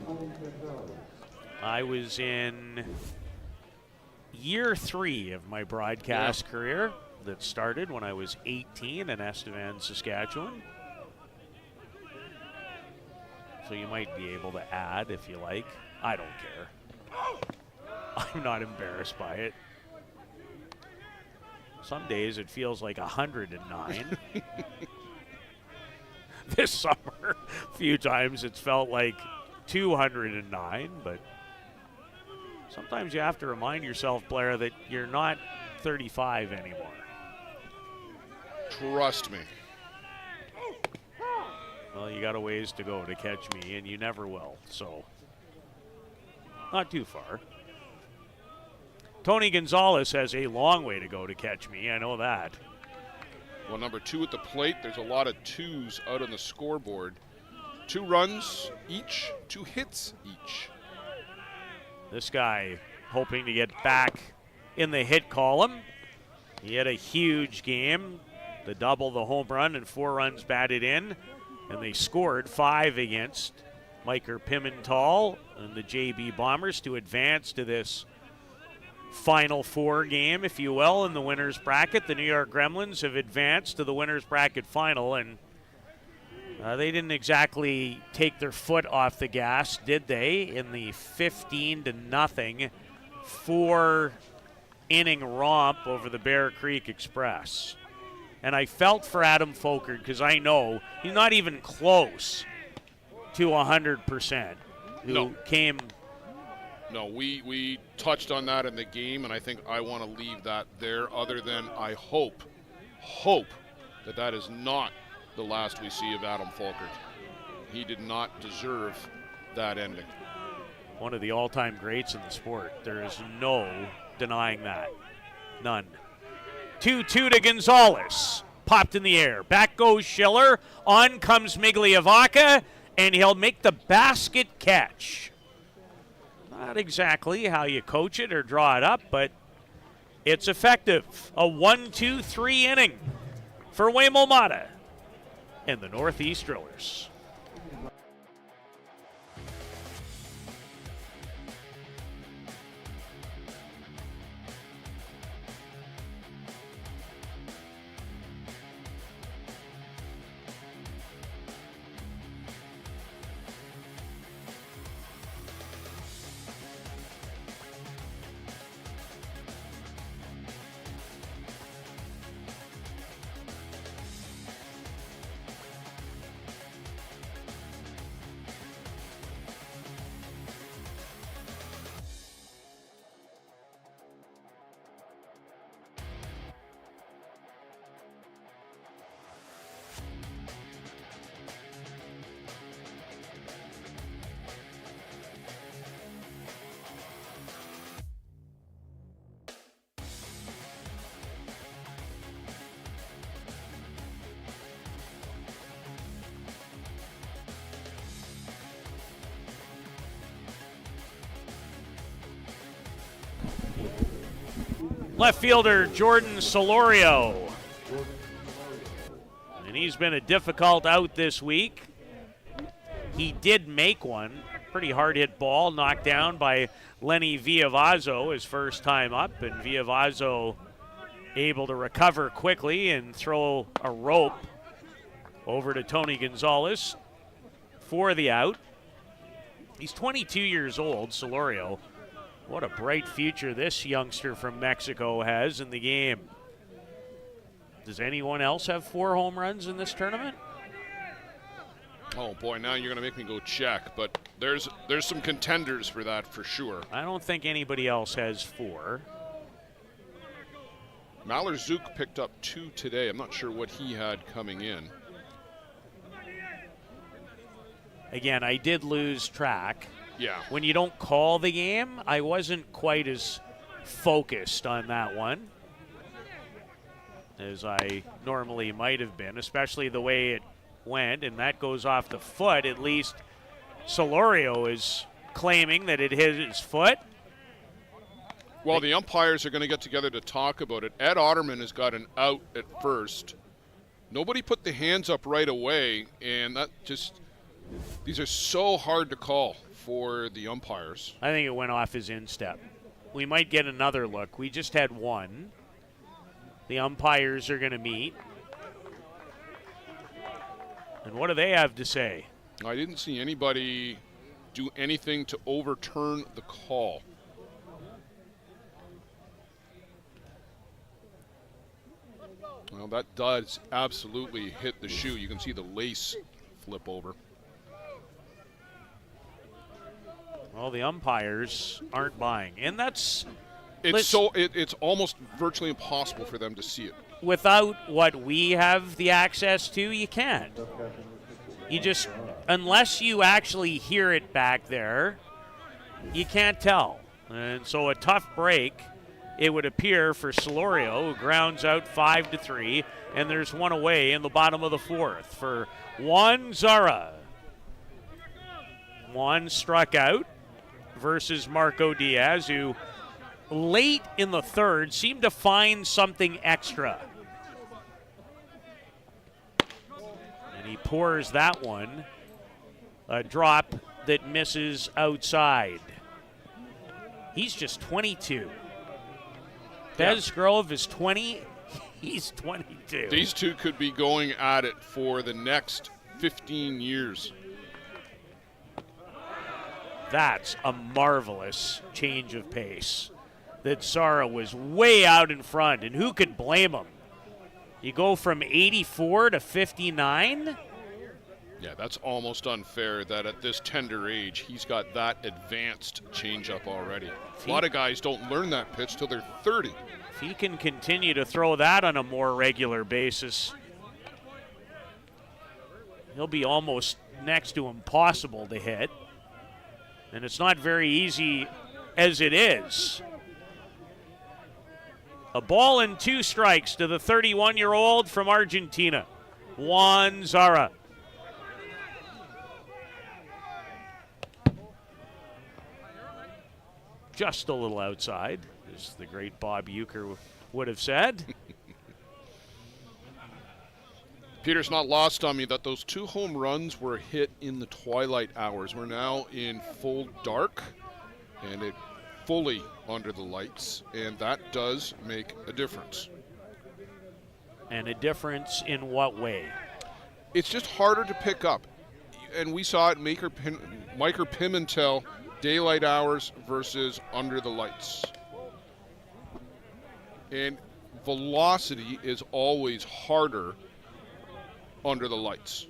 I was in year 3 of my broadcast career that started when I was 18 in Estevan, Saskatchewan. So you might be able to add if you like. I don't care. I'm not embarrassed by it. Some days it feels like 109. This summer, a few times it's felt like 209, but sometimes you have to remind yourself, Blair, that you're not 35 anymore. Trust me. Well, you got a ways to go to catch me, and you never will, so not too far. Tony Gonzalez has a long way to go to catch me, I know that. Well, number 2 at the plate, there's a lot of 2s out on the scoreboard. 2 runs each, 2 hits each. This guy hoping to get back in the hit column. He had a huge game, the double, the home run, and 4 runs batted in. And they scored 5 against Miker Pimental and the JB Bombers to advance to this Final 4 game, if you will, in the winner's bracket. The New York Gremlins have advanced to the winner's bracket final, and they didn't exactly take their foot off the gas, did they, in the 15-0 4-inning romp over the Bear Creek Express. And I felt for Adam Folkert because I know he's not even close to 100%. No, we touched on that in the game, and I think I want to leave that there, other than I hope that is not the last we see of Adam Folkert. He did not deserve that ending. One of the all-time greats in the sport. There is no denying that. None. 2-2 to Gonzalez. Popped in the air. Back goes Schiller. On comes Migliavaca, and he'll make the basket catch. Not exactly how you coach it or draw it up, but it's effective. A 1-2-3 inning for Waymo and the Northeast Drillers. Left fielder Jordan Solorio. And he's been a difficult out this week. He did make one. Pretty hard hit ball knocked down by Lenny Villavazzo his first time up. And Villavazzo able to recover quickly and throw a rope over to Tony Gonzalez for the out. He's 22 years old, Solorio. What a bright future this youngster from Mexico has in the game. Does anyone else have 4 home runs in this tournament? Oh boy, now you're going to make me go check, but there's some contenders for that for sure. I don't think anybody else has 4. Malor-Zook picked up 2 today. I'm not sure what he had coming in. Again, I did lose track. Yeah. When you don't call the game, I wasn't quite as focused on that one as I normally might have been, especially the way it went, and that goes off the foot. At least Solorio is claiming that it hit his foot. Well, the umpires are going to get together to talk about it. Ed Otterman has got an out at first. Nobody put the hands up right away, and that just, these are so hard to call for the umpires. I think it went off his instep. We might get another look. We just had one. The umpires are going to meet. And what do they have to say? I didn't see anybody do anything to overturn the call. Well, that does absolutely hit the shoe. You can see the lace flip over. Well, the umpires aren't buying, and that's it's almost virtually impossible for them to see it. Without what we have the access to, you can't. You just, unless you actually hear it back there, you can't tell. And so a tough break, it would appear, for Solorio, who grounds out 5-3, and there's one away in the bottom of the fourth for Juan Zara. Juan struck out versus Marco Diaz, who late in the third seemed to find something extra. And he pours that one, a drop that misses outside. He's just 22. Bez Grove is 20. He's 22. These two could be going at it for the next 15 years. That's a marvelous change of pace. That Zara was way out in front, and who could blame him? You go from 84 to 59? Yeah, that's almost unfair that at this tender age, he's got that advanced changeup already. A lot of guys don't learn that pitch till they're 30. If he can continue to throw that on a more regular basis, he'll be almost next to impossible to hit. And it's not very easy as it is. A ball and 2 strikes to the 31-year-old from Argentina, Juan Zara. Just a little outside, as the great Bob Uecker would have said. Peter's not lost on me that those 2 home runs were hit in the twilight hours. We're now in full dark, and it fully under the lights, and that does make a difference. And a difference in what way? It's just harder to pick up. And we saw it Maiker Pimentel, daylight hours versus under the lights. And velocity is always harder under the lights.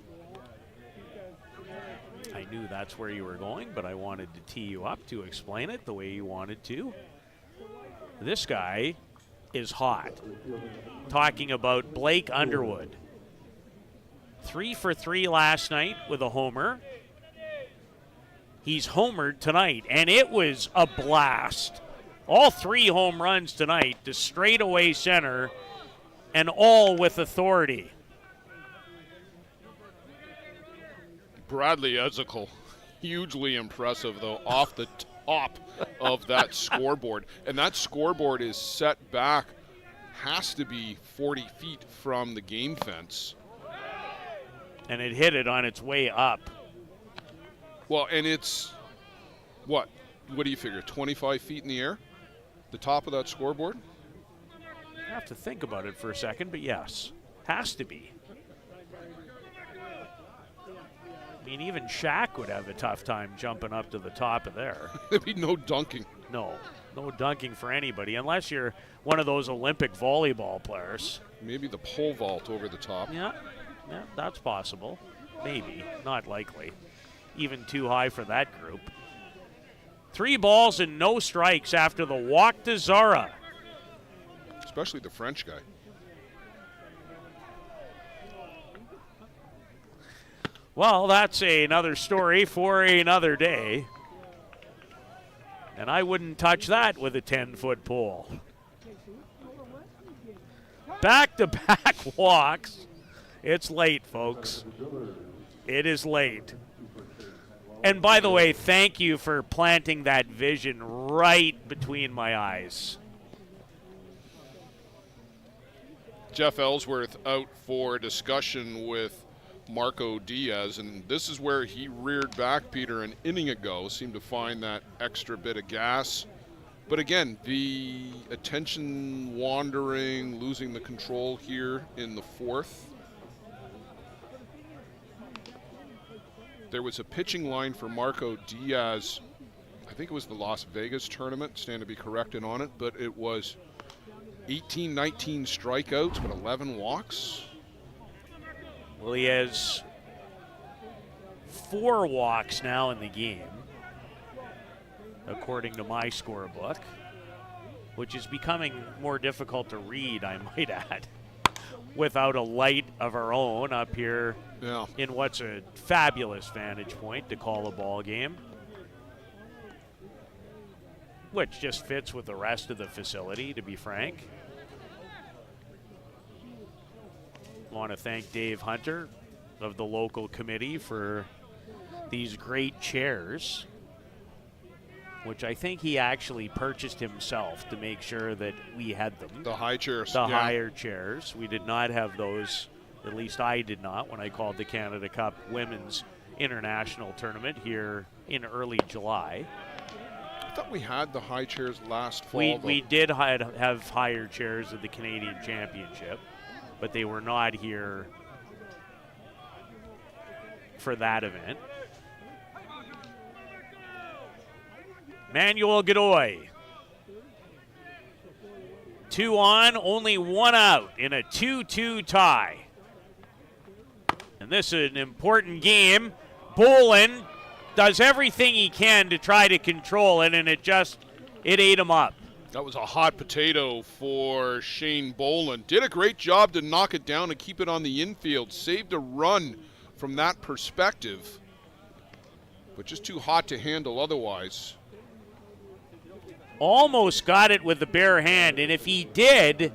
I knew that's where you were going, but I wanted to tee you up to explain it the way you wanted to. This guy is hot. Talking about Blake Underwood. 3 for 3 last night with a homer. He's homered tonight, and it was a blast. All 3 home runs tonight to straightaway center, and all with authority. Bradley Ezekiel, hugely impressive, though, off the top of that scoreboard. And that scoreboard is set back, has to be 40 feet from the game fence. And it hit it on its way up. Well, and it's, what do you figure, 25 feet in the air? The top of that scoreboard? I have to think about it for a second, but yes, has to be. I mean, even Shaq would have a tough time jumping up to the top of there. There'd be no dunking. No dunking for anybody, unless you're one of those Olympic volleyball players. Maybe the pole vault over the top. Yeah, that's possible. Maybe, not likely. Even too high for that group. 3 balls and no strikes after the walk to Zara. Especially the French guy. Well, that's another story for another day. And I wouldn't touch that with a 10-foot pole. Back-to-back walks. It's late, folks. It is late. And by the way, thank you for planting that vision right between my eyes. Jeff Ellsworth out for discussion with Marco Diaz, and this is where he reared back, Peter, an inning ago, seemed to find that extra bit of gas. But again, the attention wandering, losing the control here in the fourth. there was a pitching line for Marco Diaz. I think it was the Las Vegas tournament, stand to be corrected on it, but it was 18, 19 strikeouts, but 11 walks. Well, he has 4 walks now in the game, according to my scorebook, which is becoming more difficult to read, I might add, without a light of our own up here in what's a fabulous vantage point to call a ball game, which just fits with the rest of the facility, to be frank. I want to thank Dave Hunter of the local committee for these great chairs, which I think he actually purchased himself to make sure that we had them. The high chairs. The higher chairs. We did not have those, at least I did not, when I called the Canada Cup Women's International Tournament here in early July. I thought we had the high chairs last fall. We did have higher chairs at the Canadian Championship, but they were not here for that event. Manuel Godoy. 2 on, only 1 out in a 2-2 tie. And this is an important game. Bolin does everything he can to try to control it, and it ate him up. That was a hot potato for Shane Bolin. Did a great job to knock it down and keep it on the infield. Saved a run from that perspective, but just too hot to handle otherwise. Almost got it with the bare hand, and if he did,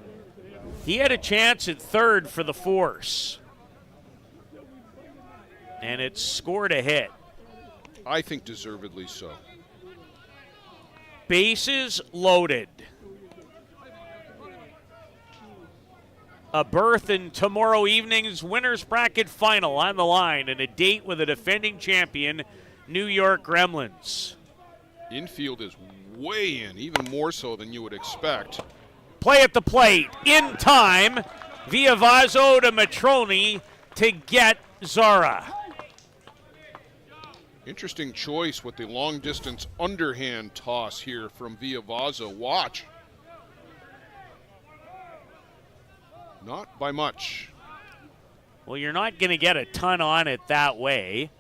he had a chance at third for the force. And it scored a hit. I think deservedly so. Bases loaded. A berth in tomorrow evening's Winners Bracket Final on the line, and a date with the defending champion, New York Gremlins. Infield is way in, even more so than you would expect. Play at the plate, in time, Viavazo to Matroni to get Zara. Interesting choice with the long-distance underhand toss here from Viavazo. Watch. Not by much. Well, you're not going to get a ton on it that way,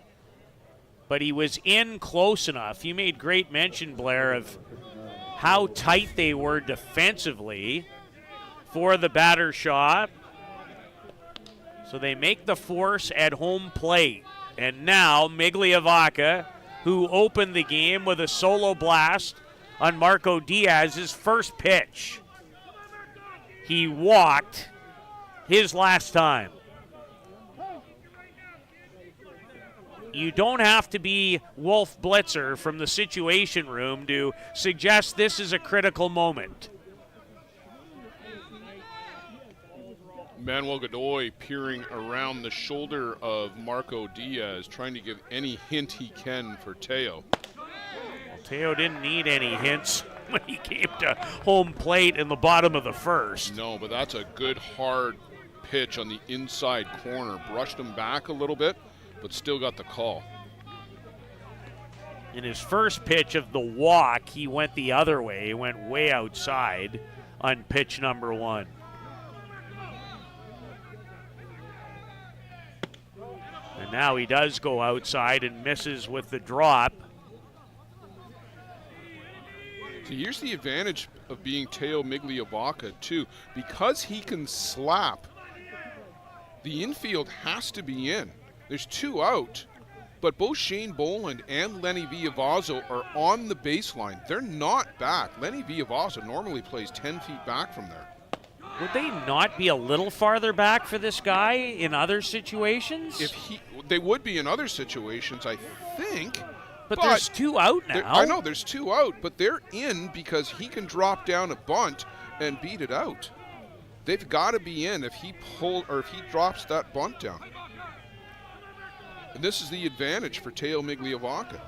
but he was in close enough. You made great mention, Blair, of how tight they were defensively for the batter shot. So they make the force at home plate. And now Migliavaca, who opened the game with a solo blast on Marco Diaz's first pitch. He walked his last time. You don't have to be Wolf Blitzer from the Situation Room to suggest this is a critical moment. Manuel Godoy peering around the shoulder of Marco Diaz, trying to give any hint he can for Teo. Well, Teo didn't need any hints when he came to home plate in the bottom of the first. No, but that's a good hard pitch on the inside corner. Brushed him back a little bit, but still got the call. In his first pitch of the walk, he went the other way. He went way outside on pitch number 1. And now he does go outside and misses with the drop. So here's the advantage of being Teo Migliavaca, too. Because he can slap, the infield has to be in. There's 2 out, but both Shane Boland and Lenny Viavazo are on the baseline. They're not back. Lenny Viavazo normally plays 10 feet back from there. Would they not be a little farther back for this guy in other situations? They would be in other situations, I think. But there's 2 out now. I know there's 2 out, but they're in because he can drop down a bunt and beat it out. They've got to be in if he drops that bunt down. And this is the advantage for Teo Migliavaca.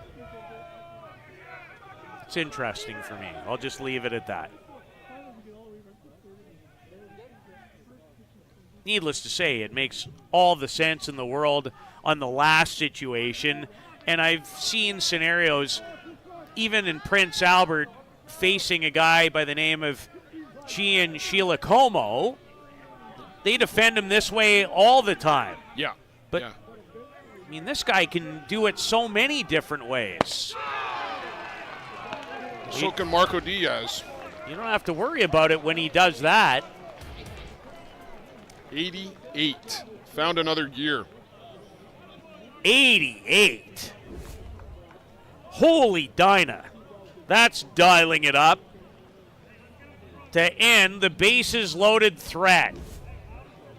It's interesting for me. I'll just leave it at that. Needless to say, it makes all the sense in the world on the last situation. And I've seen scenarios, even in Prince Albert, facing a guy by the name of Gian Shilacomo. They defend him this way all the time. Yeah. But, yeah. I mean, this guy can do it so many different ways. So can Marco Diaz. You don't have to worry about it when he does that. 88. Found another gear. 88. Holy Dinah. That's dialing it up to end the bases loaded threat.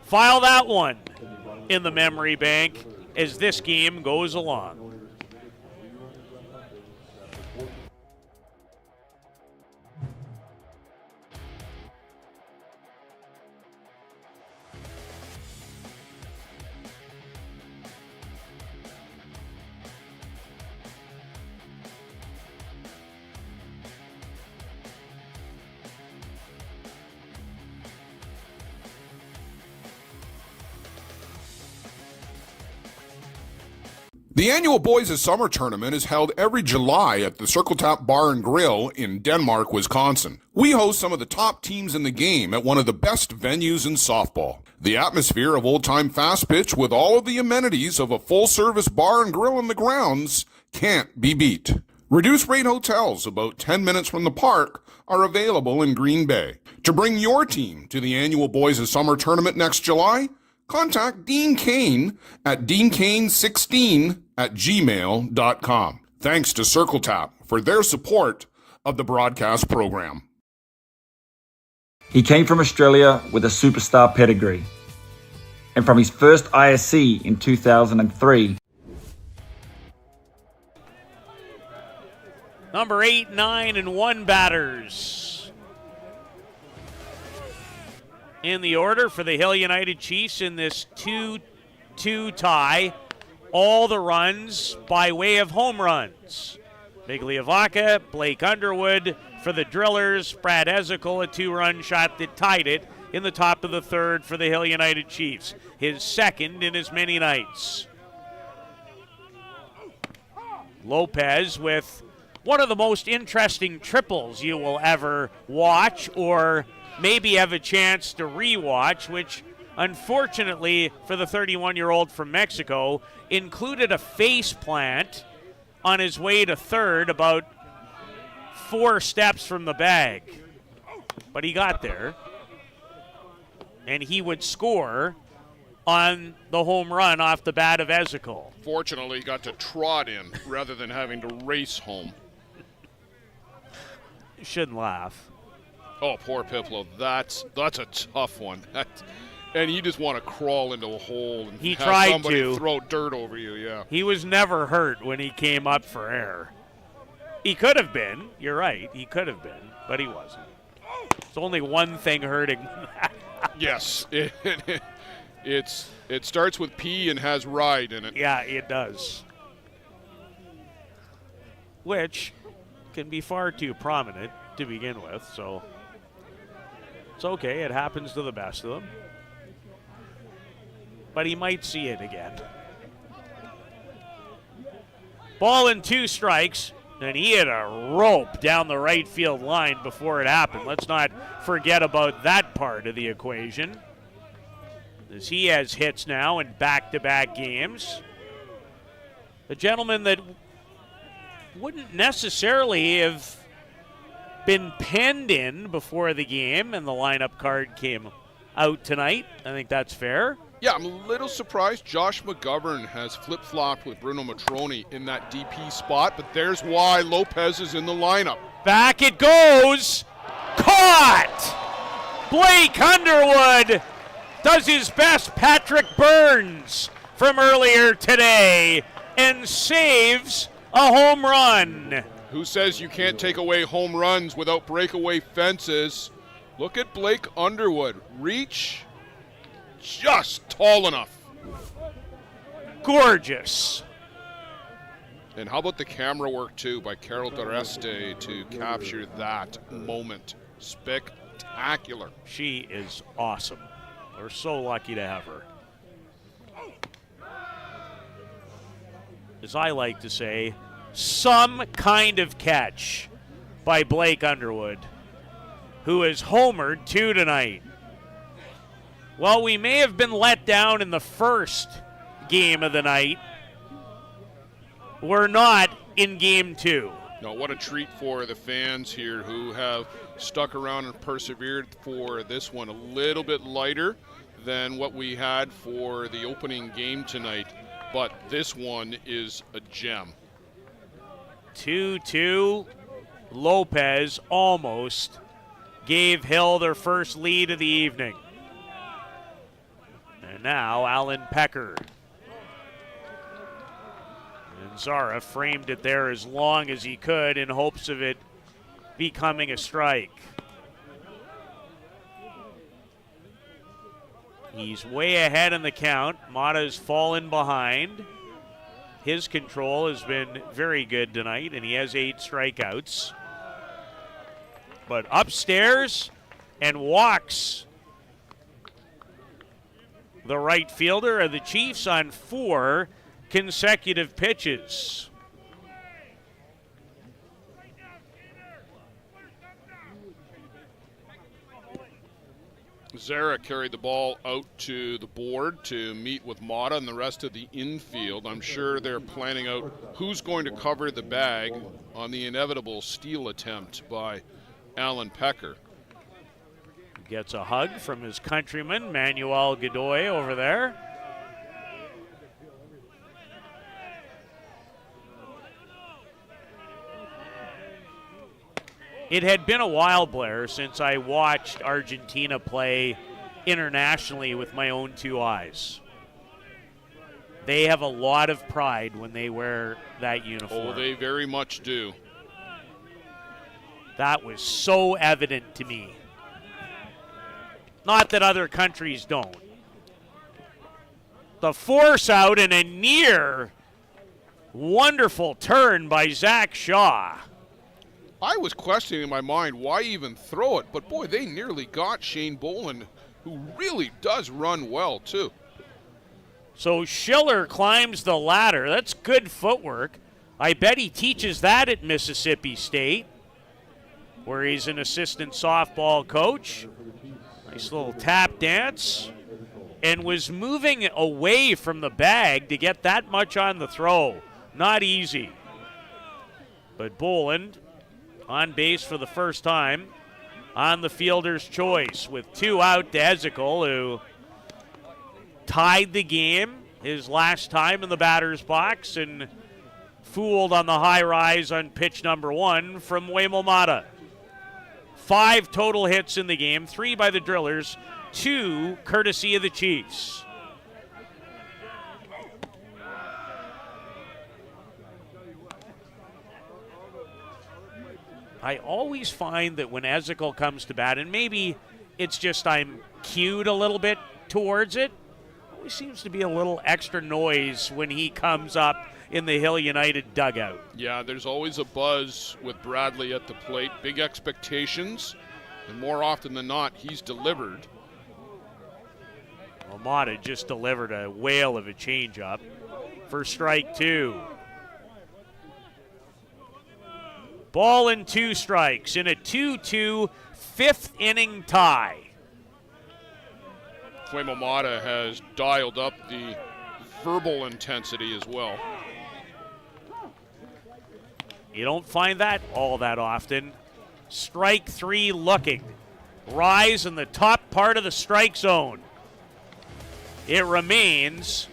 File that one in the memory bank as this game goes along. The annual Boys of Summer tournament is held every July at the Circle Tap Bar and Grill in Denmark, Wisconsin. We host some of the top teams in the game at one of the best venues in softball. The atmosphere of old-time fast pitch with all of the amenities of a full-service bar and grill in the grounds can't be beat. Reduced-rate hotels about 10 minutes from the park are available in Green Bay. To bring your team to the annual Boys of Summer tournament next July, contact Dean Kane at deankane16@gmail.com. Thanks to Circle Tap for their support of the broadcast program. He came from Australia with a superstar pedigree. And from his first ISC in 2003, Number 8, 9, and 1 batters in the order for the Hill United Chiefs in this 2-2 tie. All the runs by way of home runs. Migliavaca, Blake Underwood for the Drillers, Brad Ezekiel, a 2-run shot that tied it in the top of the third for the Hill United Chiefs. His second in as many nights. Lopez with one of the most interesting triples you will ever watch or maybe have a chance to rewatch, which unfortunately for the 31-year-old from Mexico included a face plant on his way to third about 4 steps from the bag. But he got there, and he would score on the home run off the bat of Ezekiel. Fortunately, he got to trot in rather than having to race home. You shouldn't laugh. Oh, poor Piplo. That's a tough one. And you just want to crawl into a hole and he have tried somebody to throw dirt over you, yeah. He was never hurt when he came up for air. He could have been. You're right. He could have been, but he wasn't. It's only one thing hurting that. Yes. It starts with P and has ride in it. Yeah, it does. Which can be far too prominent to begin with, so it's okay. It happens to the best of them. But he might see it again. Ball and 2 strikes, and he hit a rope down the right field line before it happened. Let's not forget about that part of the equation, as he has hits now in back-to-back games. A gentleman that wouldn't necessarily have been penned in before the game, and the lineup card came out tonight. I think that's fair. Yeah, I'm a little surprised Josh McGovern has flip-flopped with Bruno Matroni in that DP spot, but there's why Lopez is in the lineup. Back it goes. Caught! Blake Underwood does his best Patrick Burns from earlier today and saves a home run. Who says you can't take away home runs without breakaway fences? Look at Blake Underwood. Reach just tall enough. Gorgeous. And how about the camera work, too, by Carol Doreste to capture that moment? Spectacular. She is awesome. We're so lucky to have her. as I like to say, some kind of catch by Blake Underwood, who has homered 2 tonight. Well, we may have been let down in the first game of the night. We're not in game 2. No, what a treat for the fans here who have stuck around and persevered for this one. A little bit lighter than what we had for the opening game tonight, but this one is a gem. 2-2. Lopez almost gave Hill their first lead of the evening. And now Alan Pecker. And Zara framed it there as long as he could in hopes of it becoming a strike. He's way ahead in the count. Mata's fallen behind. His control has been very good tonight, and he has 8 strikeouts. But upstairs and walks the right fielder of the Chiefs on 4 consecutive pitches. Zara carried the ball out to the board to meet with Mata and the rest of the infield. I'm sure they're planning out who's going to cover the bag on the inevitable steal attempt by Alan Pecker. Gets a hug from his countryman, Manuel Godoy, over there. It had been a while, Blair, since I watched Argentina play internationally with my own 2 eyes. They have a lot of pride when they wear that uniform. Oh, they very much do. That was so evident to me. Not that other countries don't. The force out and a near wonderful turn by Zach Shaw. I was questioning in my mind why even throw it, but boy, they nearly got Shane Boland, who really does run well too. So Schiller climbs the ladder. That's good footwork. I bet he teaches that at Mississippi State, where he's an assistant softball coach. Nice little tap dance. And was moving away from the bag to get that much on the throw. Not easy. But Boland on base for the first time on the fielder's choice with 2 out to Ezekiel, who tied the game his last time in the batter's box and fooled on the high rise on pitch number 1 from Waymo Mata. 5 total hits in the game, 3 by the Drillers, 2 courtesy of the Chiefs. I always find that when Ezekiel comes to bat, and maybe it's just I'm cued a little bit towards it, always seems to be a little extra noise when he comes up in the Hill United dugout. Yeah, there's always a buzz with Bradley at the plate. Big expectations, and more often than not, he's delivered. Mata just delivered a whale of a changeup for strike 2. Ball and 2 strikes in a 2-2 5th inning tie. Waymo Mata has dialed up the verbal intensity as well. You don't find that all that often. Strike 3 looking. Rise in the top part of the strike zone. It remains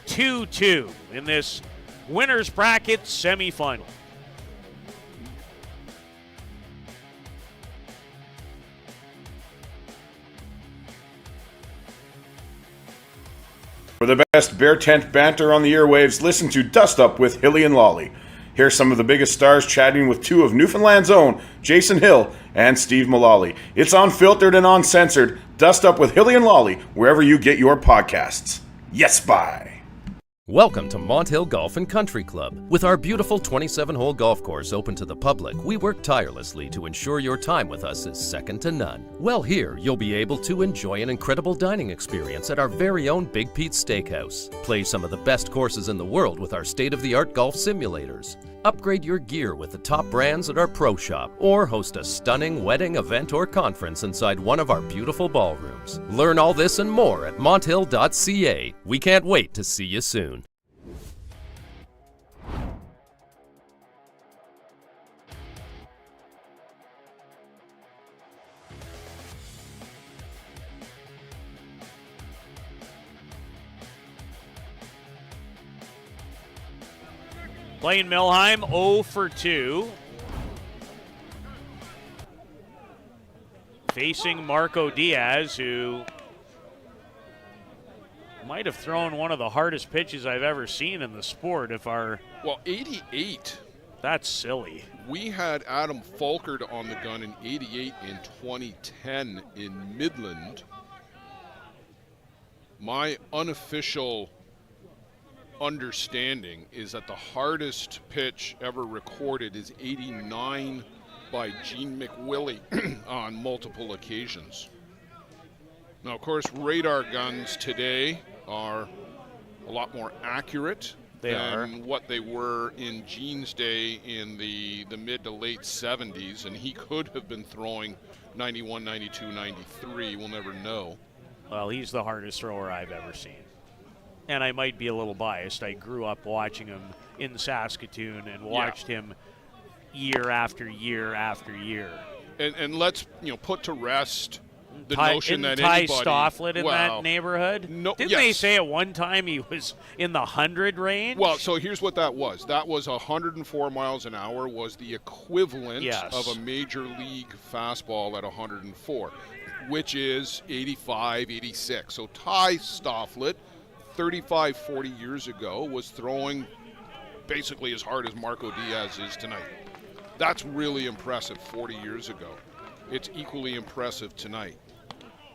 2-2 in this winner's bracket semifinal. For the best Bear Tent banter on the airwaves, listen to Dust Up with Hilly and Lolly. Here's some of the biggest stars chatting with 2 of Newfoundland's own, Jason Hill and Steve Mullally. It's unfiltered and uncensored. Dust Up with Hilly and Lolly, wherever you get your podcasts. Yes, bye. Welcome to Mont Hill Golf and Country Club. With our beautiful 27-hole golf course open to the public, we work tirelessly to ensure your time with us is second to none. Well, here you'll be able to enjoy an incredible dining experience at our very own Big Pete's Steakhouse. Play some of the best courses in the world with our state-of-the-art golf simulators. Upgrade your gear with the top brands at our pro shop, or host a stunning wedding, event, or conference inside one of our beautiful ballrooms. Learn all this and more at monthill.ca. We can't wait to see you soon. Blaine Milheim, 0 for 2. Facing Marco Diaz, who might have thrown one of the hardest pitches I've ever seen in the sport. Well, 88. That's silly. We had Adam Falkert on the gun in 88 in 2010 in Midland. My unofficial understanding is that the hardest pitch ever recorded is 89 by Gene McWillie on multiple occasions. Now, of course, radar guns today are a lot more accurate than what they were in Gene's day in the mid to late 70s, and he could have been throwing 91, 92, 93. We'll never know. Well, he's the hardest thrower I've ever seen. And I might be a little biased. I grew up watching him in Saskatoon and watched him year after year after year. And let's put to rest the notion that Ty anybody... Stofflet in that neighborhood? No, Didn't they say at one time he was in the 100 range? Well, so here's what that was. That was 104 miles an hour was the equivalent of a major league fastball at 104, which is 85, 86. So Ty Stofflet, 35, 40 years ago, was throwing basically as hard as Marco Diaz is tonight. That's really impressive 40 years ago. It's equally impressive tonight.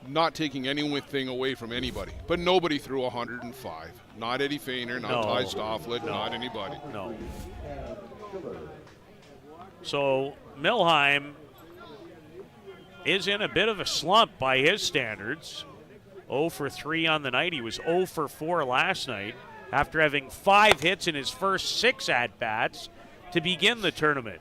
Not taking anything away from anybody, but nobody threw 105. Not Eddie Feiner, not Ty Stofflet, not anybody. No. So Milheim is in a bit of a slump by his standards. 0 for 3 on the night. He was 0 for 4 last night after having 5 hits in his first 6 at-bats to begin the tournament.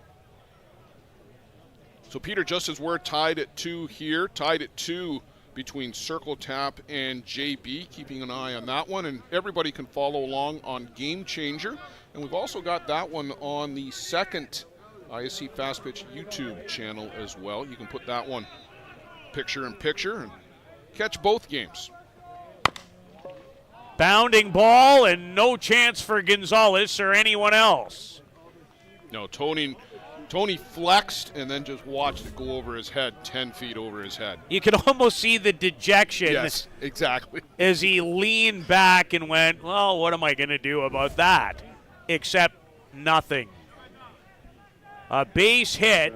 So, Peter, just as we're tied at 2 here, tied at 2 between Circle Tap and JB, keeping an eye on that one, and everybody can follow along on Game Changer. And we've also got that one on the second ISC Fast Pitch YouTube channel as well. You can put that one picture in picture and catch both games. Bounding ball and no chance for Gonzalez or anyone else. No, Tony flexed and then just watched it go over his head, 10 feet over his head. You could almost see the dejection. Yes, exactly. As he leaned back and went, well, what am I going to do about that? Except nothing. A base hit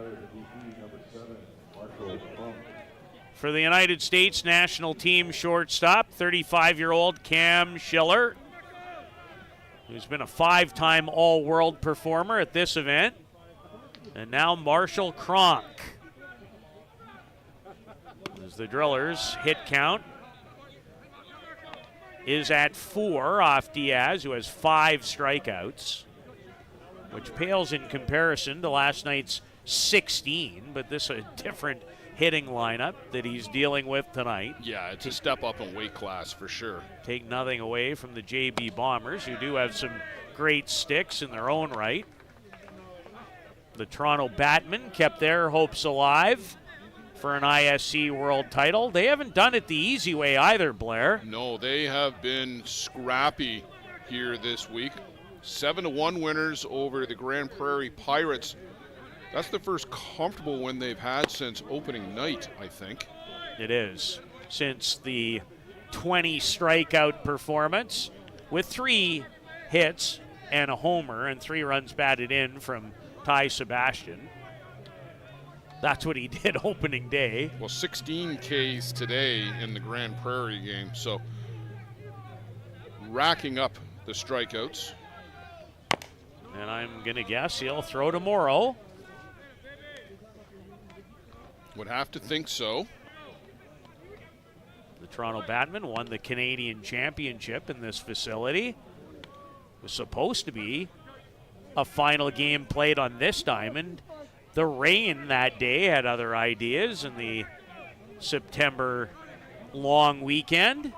for the United States national team shortstop, 35-year-old Cam Schiller, who's been a 5-time All-World performer at this event. And now Marshall Cronk. As the Drillers' hit count is at 4 off Diaz, who has 5 strikeouts, which pales in comparison to last night's 16, but this is a different hitting lineup that he's dealing with tonight. Yeah, it's a step up in weight class for sure. Take nothing away from the JB Bombers, who do have some great sticks in their own right. The Toronto Batmen kept their hopes alive for an ISC world title. They haven't done it the easy way either, Blair. No, they have been scrappy here this week. 7-1 winners over the Grand Prairie Pirates. That's the first comfortable win they've had since opening night, I think. It is. Since the 20 strikeout performance with 3 hits and a homer and 3 runs batted in from Ty Sebastian. That's what he did opening day. Well, 16 Ks today in the Grand Prairie game, so racking up the strikeouts. And I'm going to guess he'll throw to Morrow. Would have to think so. The Toronto Batmen won the Canadian Championship in this facility. It was supposed to be a final game played on this diamond. The rain that day had other ideas in the September long weekend.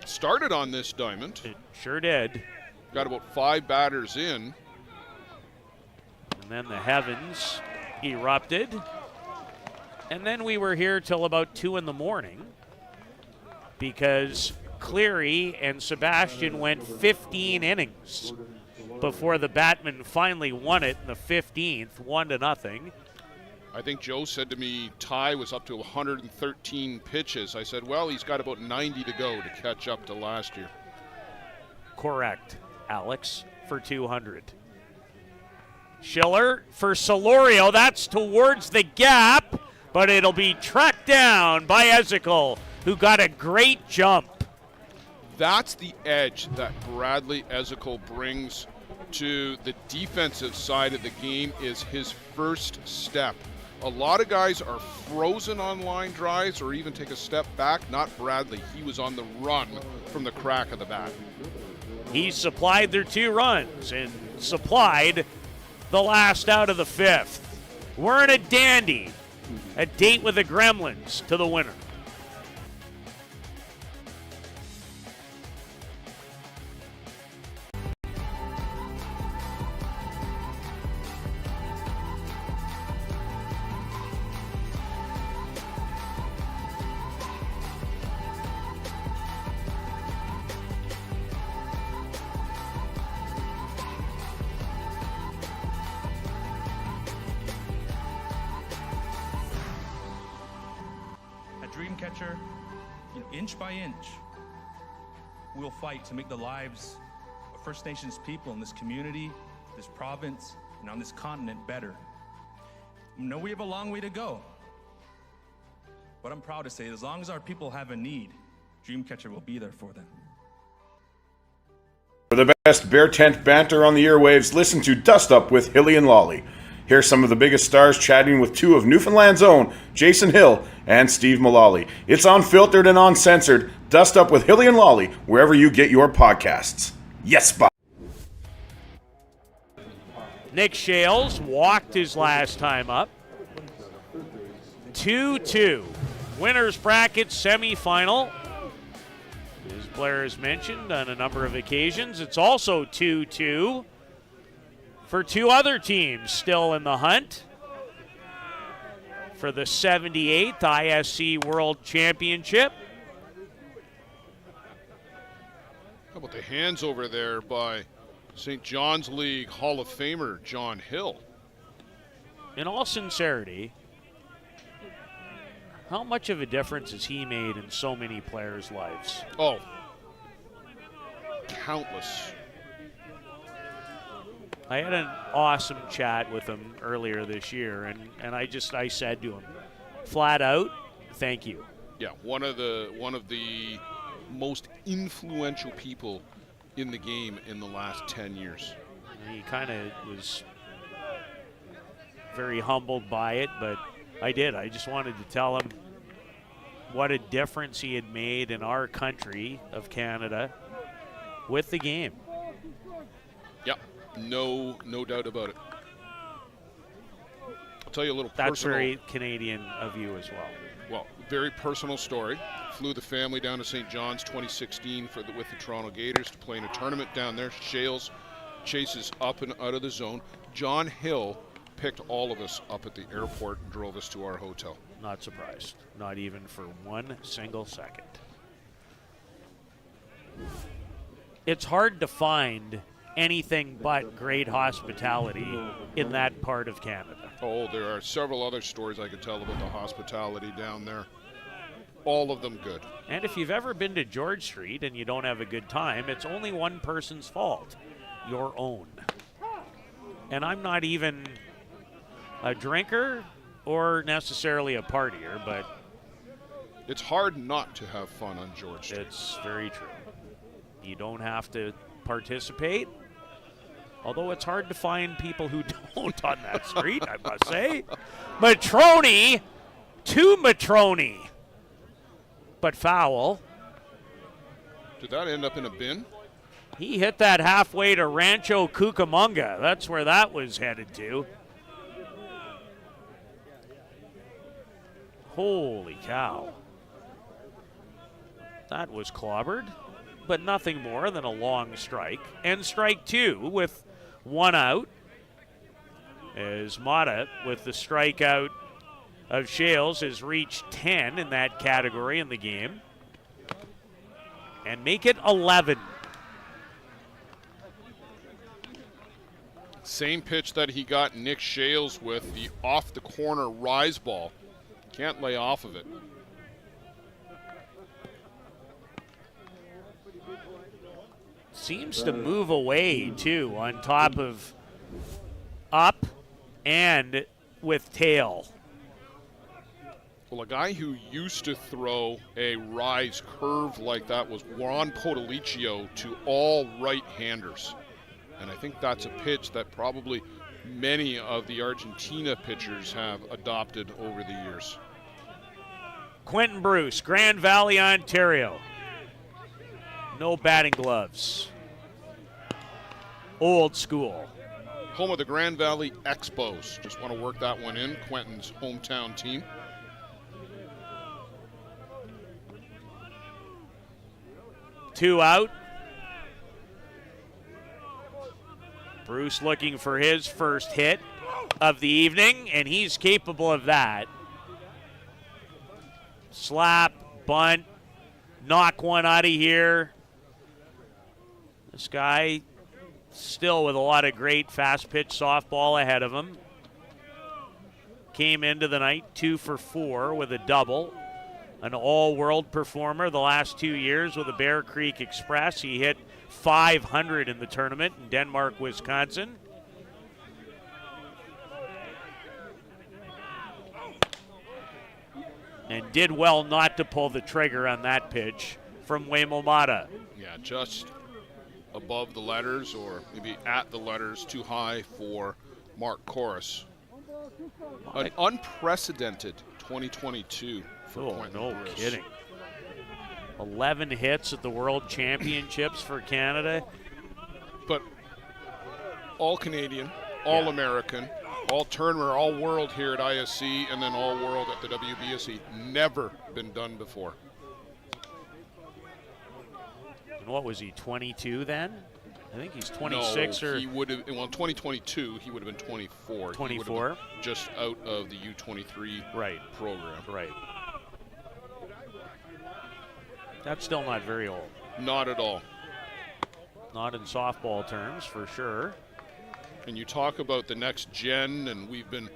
Started on this diamond. It sure did. Got about 5 batters in. And then the heavens erupted. And then we were here till about 2 in the morning because Cleary and Sebastian went 15 innings before the Batmen finally won it in the 15th, 1-0. I think Joe said to me Ty was up to 113 pitches. I said, well, he's got about 90 to go to catch up to last year. Correct, Alex, for 200. Schiller for Solorio. That's towards the gap, but it'll be tracked down by Ezekiel, who got a great jump. That's the edge that Bradley Ezekiel brings to the defensive side of the game, is his first step. A lot of guys are frozen on line drives or even take a step back. Not Bradley. He was on the run from the crack of the bat. He supplied their 2 runs and supplied the last out of the 5th. We're in a dandy. A date with the Gremlins to the winner. Dreamcatcher, inch by inch, we'll fight to make the lives of First Nations people in this community, this province, and on this continent better. I know we have a long way to go, but I'm proud to say as long as our people have a need, Dreamcatcher will be there for them. For the best Bear Tent banter on the airwaves, listen to Dust Up with Hilly and Lolly. Here's some of the biggest stars chatting with 2 of Newfoundland's own, Jason Hill and Steve Mullally. It's unfiltered and uncensored. Dust Up with Hilly and Lolly, wherever you get your podcasts. Yes, bye. Nick Shales walked his last time up. 2-2. Winners bracket semifinal. As Blair has mentioned on a number of occasions, it's also 2-2 for 2 other teams still in the hunt for the 78th ISC World Championship. How about the hands over there by St. John's League Hall of Famer John Hill? In all sincerity, how much of a difference has he made in so many players' lives? Oh, countless. I had an awesome chat with him earlier this year, and I said to him, flat out, thank you. Yeah, one of the most influential people in the game in the last 10 years. He kind of was very humbled by it, but I just wanted to tell him what a difference he had made in our country of Canada with the game. Yep, no doubt about it. I'll tell you a little That's personal. very Canadian of you as well. Well, very personal story. Flew the family down to St. John's 2016 with the Toronto Gators to play in a tournament down there. Shales chases up and out of the zone. John Hill picked all of us up at the airport and drove us to our hotel. Not surprised. Not even for 1 single second. It's hard to find anything but great hospitality in that part of Canada. Oh, there are several other stories I could tell about the hospitality down there. All of them good. And if you've ever been to George Street and you don't have a good time, it's only one person's fault, your own. And I'm not even a drinker or necessarily a partier, but it's hard not to have fun on George Street. It's very true. You don't have to participate. Although it's hard to find people who don't on that street, I must say. Matrone to Matrone. But foul. Did that end up in a bin? He hit that halfway to Rancho Cucamonga. That's where that was headed to. Holy cow. That was clobbered, but nothing more than a long strike. And strike two with one out, as Mata, with the strikeout of Shales, has reached 10 in that category in the game. And make it 11. Same pitch that he got Nick Shales with, the off-the-corner rise ball. Can't lay off of it. Seems to move away, too, on top of up and with tail. Well, a guy who used to throw a rise curve like that was Juan Podolicio to all right-handers. And I think that's a pitch that probably many of the Argentina pitchers have adopted over the years. Quentin Bruce, Grand Valley, Ontario. No batting gloves. Old school. Home of the Grand Valley Expos. Just want to work that one in. Quentin's hometown team. Two out. Bruce looking for his first hit of the evening, and he's capable of that. Slap, bunt, knock one out of here. This guy still with a lot of great fast pitch softball ahead of him. Came into the night 2 for 4 with a double. An all-world performer the last 2 years with the Bear Creek Express. He hit .500 in the tournament in Denmark, Wisconsin. And did well not to pull the trigger on that pitch from Waymo Mata. Yeah, just above the letters or maybe at the letters, too high for Mark Corus. An unprecedented 2022 for Quentin no Bruce. Kidding. 11 hits at the World Championships for Canada. But all Canadian, all American, all tournament, all world here at ISC, and then all world at the WBSC. Never been done before. And what was he, 22 then? I think he's 26 no, or... he would have, well, 2022, he would have been 24. 24? Just out of the U23 program. Right. That's still not very old. Not at all. Not in softball terms, for sure. And you talk about the next gen, and we've been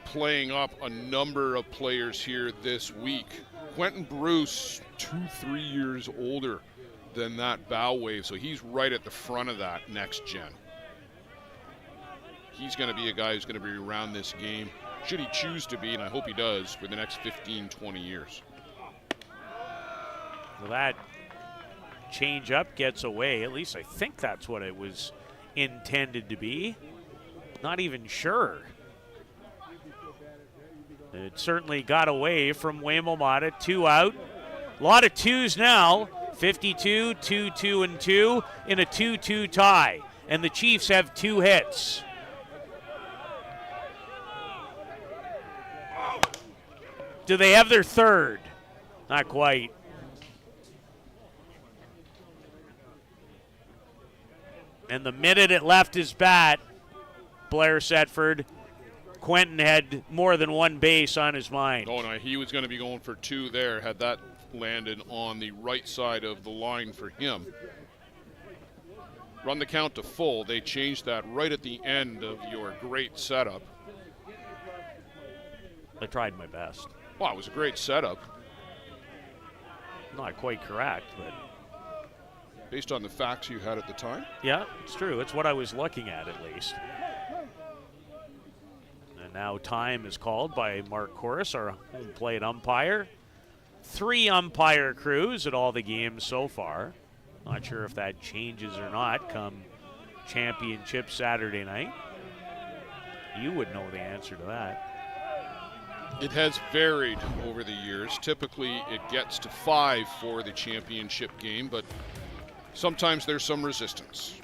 playing up a number of players here this week. Quentin Bruce, 2-3 years older than that bow wave, so he's right at the front of that next gen. He's going to be a guy who's going to be around this game, should he choose to be, and I hope he does, for the next 15, 20 years. Well, that change-up gets away. At least I think that's what it was intended to be. Not even sure. It certainly got away from Waymo Mata. 2 out. A lot of twos now. 52, 2-2 and 2 in a 2-2 tie. And the Chiefs have 2 hits. Do they have their third? Not quite. And the minute it left his bat, Blair Setford, Quentin had more than one base on his mind. Oh, no, he was going to be going for 2 there had that landed on the right side of the line for him. Run the count to full. They changed that right at the end of your great setup. I tried my best. Wow, it was a great setup. Not quite correct, but... Based on the facts you had at the time? Yeah, it's true. It's what I was looking at least. And now time is called by Mark Corus, our home plate umpire. 3 umpire crews at all the games so far. Not sure if that changes or not come championship Saturday night. You would know the answer to that. It has varied over the years. Typically, it gets to 5 for the championship game, but sometimes there's some resistance.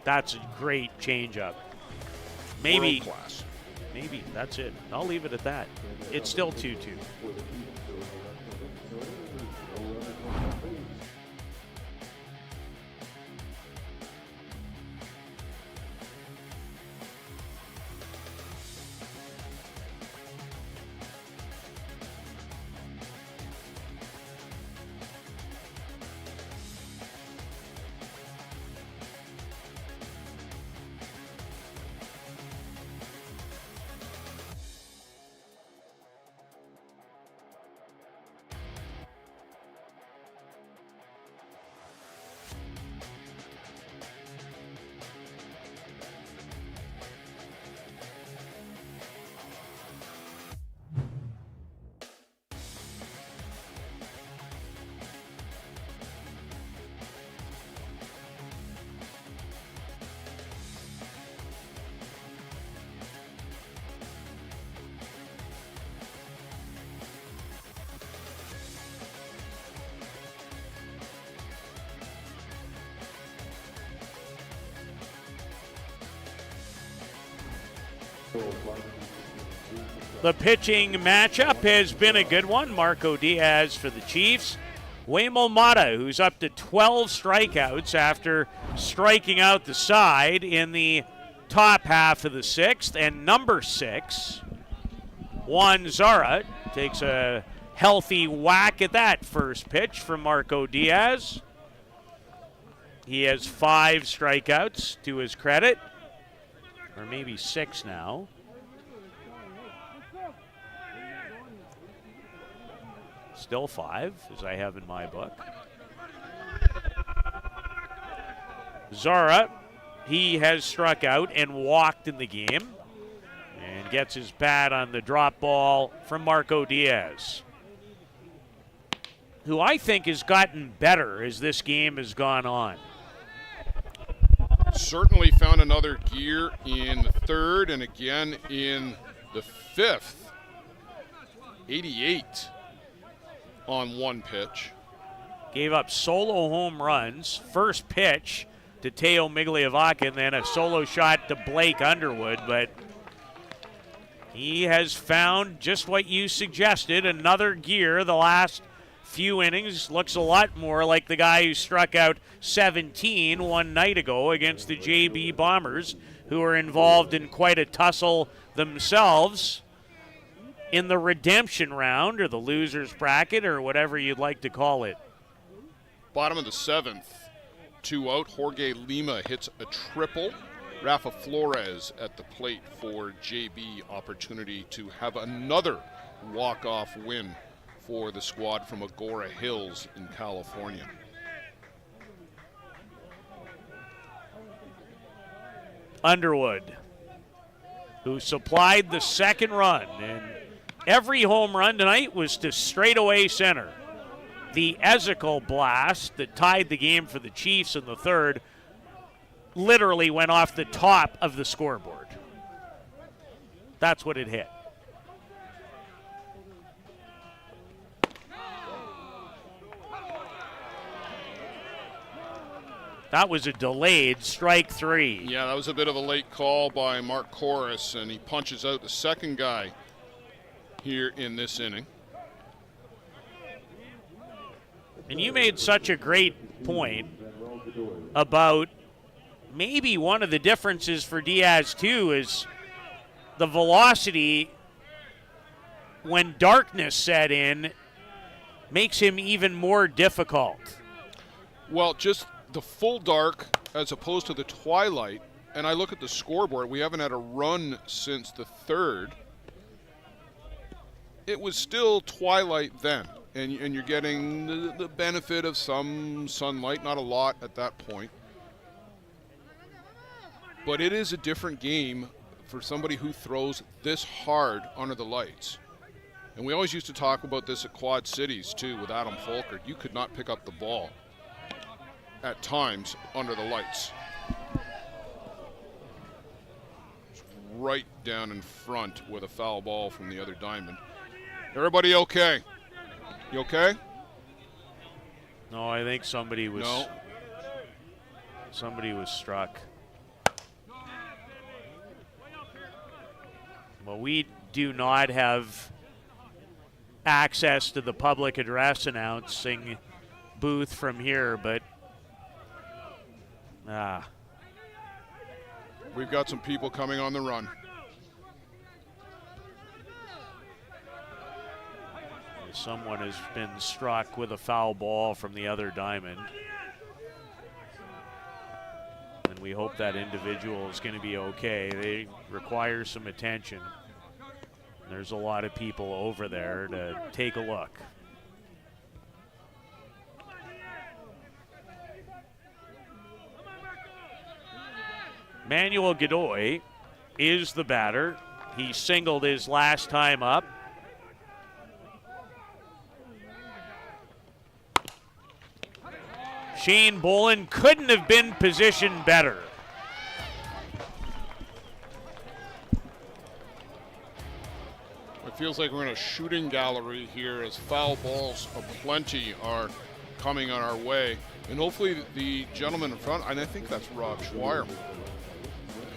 That's a great changeup. Maybe, World class. maybe that's it. I'll leave it at that. It's still 2-2. The pitching matchup has been a good one. Marco Diaz for the Chiefs. Waymo Mata, who's up to 12 strikeouts after striking out the side in the top half of the 6th. And number 6, Juan Zara, takes a healthy whack at that first pitch from Marco Diaz. He has 5 strikeouts to his credit, or maybe 6 now. Still 5, as I have in my book. Zara, he has struck out and walked in the game and gets his bat on the drop ball from Marco Diaz, who I think has gotten better as this game has gone on. Certainly found another gear in the 3rd and again in the 5th. 88 on one pitch. Gave up solo home runs. First pitch to Teo Migliavacca, and then a solo shot to Blake Underwood. But he has found just what you suggested, another gear the last few innings. Looks a lot more like the guy who struck out 17 one night ago against the JB Bombers, who are involved in quite a tussle themselves in the redemption round, or the loser's bracket, or whatever you'd like to call it. Bottom of the 7th, 2 out. Jorge Lima hits a triple. Rafa Flores at the plate for JB. Opportunity to have another walk-off win for the squad from Agora Hills in California. Underwood, who supplied the second run, and every home run tonight was to straightaway center. The Ezekiel blast that tied the game for the Chiefs in the 3rd literally went off the top of the scoreboard. That's what it hit. That was a delayed strike 3. Yeah, that was a bit of a late call by Mark Corus, and he punches out the second guy here in this inning. And you made such a great point about maybe one of the differences for Diaz too is the velocity when darkness set in makes him even more difficult. Well, just the full dark as opposed to the twilight, and I look at the scoreboard, we haven't had a run since the 3rd. It was still twilight then, and you're getting the benefit of some sunlight, not a lot at that point. But it is a different game for somebody who throws this hard under the lights. And we always used to talk about this at Quad Cities, too, with Adam Folkert. You could not pick up the ball at times under the lights. Right down in front with a foul ball from the other diamond. Everybody okay? You okay? No, I think somebody was. No. Somebody was struck. Well, we do not have access to the public address announcing booth from here, but we've got some people coming on the run. Someone has been struck with a foul ball from the other diamond. And we hope that individual is going to be okay. They require some attention. There's a lot of people over there to take a look. Manuel Godoy is the batter. He singled his last time up. Shane Bolin couldn't have been positioned better. It feels like we're in a shooting gallery here as foul balls aplenty are coming on our way. And hopefully the gentleman in front, and I think that's Rob Schweier.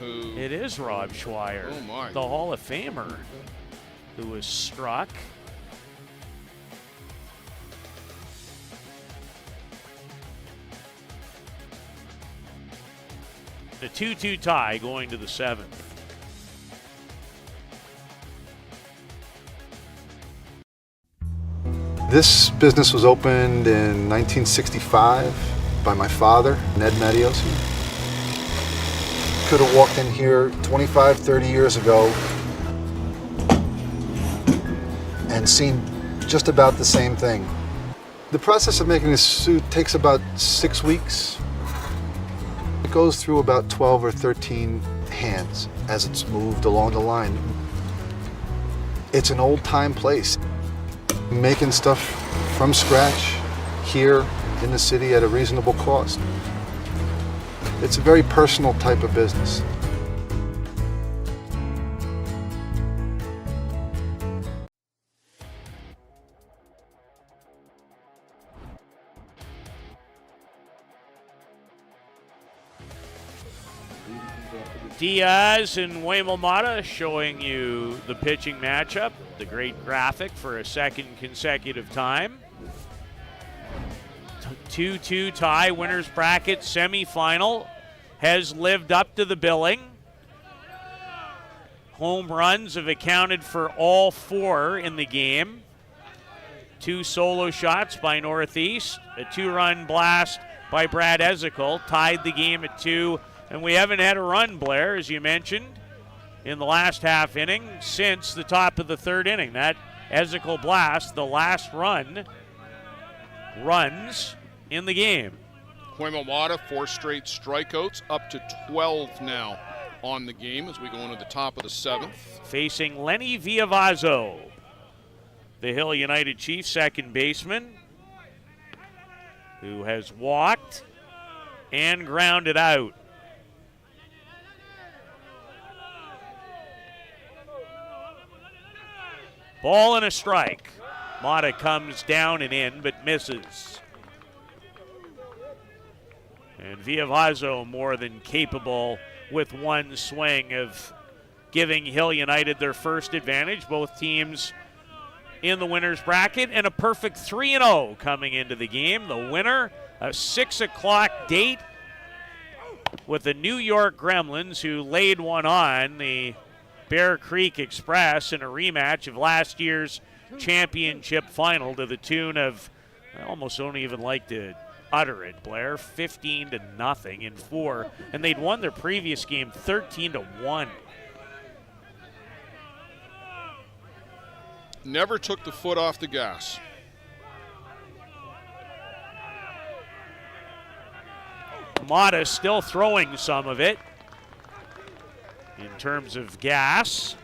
It is Rob Schweier, oh my, the Hall of Famer, who was struck. The 2-2 tie going to the 7th. This business was opened in 1965 by my father, Ned Mattiosi. Could have walked in here 25, 30 years ago and seen just about the same thing. The process of making a suit takes about 6 weeks. It goes through about 12 or 13 hands as it's moved along the line. It's an old-time place. Making stuff from scratch here in the city at a reasonable cost. It's a very personal type of business. Diaz and Waymo showing you the pitching matchup, the great graphic for a second consecutive time. 2-2 tie, winners bracket semifinal has lived up to the billing. Home runs have accounted for all 4 in the game. 2 solo shots by Northeast, a 2-run blast by Brad Ezekiel tied the game at 2. And we haven't had a run, Blair, as you mentioned, in the last half inning since the top of the 3rd inning. That Ezekiel blast, the last runs in the game. Waymo 4 straight strikeouts, up to 12 now on the game as we go into the top of the 7th. Facing Lenny Villavazzo, the Hill United Chiefs second baseman, who has walked and grounded out. Ball and a strike. Mata comes down and in, but misses. And Villavazzo more than capable with one swing of giving Hill United their first advantage. Both teams in the winner's bracket, and a perfect 3-0 coming into the game. The winner, a 6 o'clock date with the New York Gremlins, who laid one on the Bear Creek Express in a rematch of last year's championship final to the tune of, I almost don't even like to utter it, Blair, 15-0 in 4. And they'd won their previous game 13-1. Never took the foot off the gas. Mata still throwing some of it in terms of gas.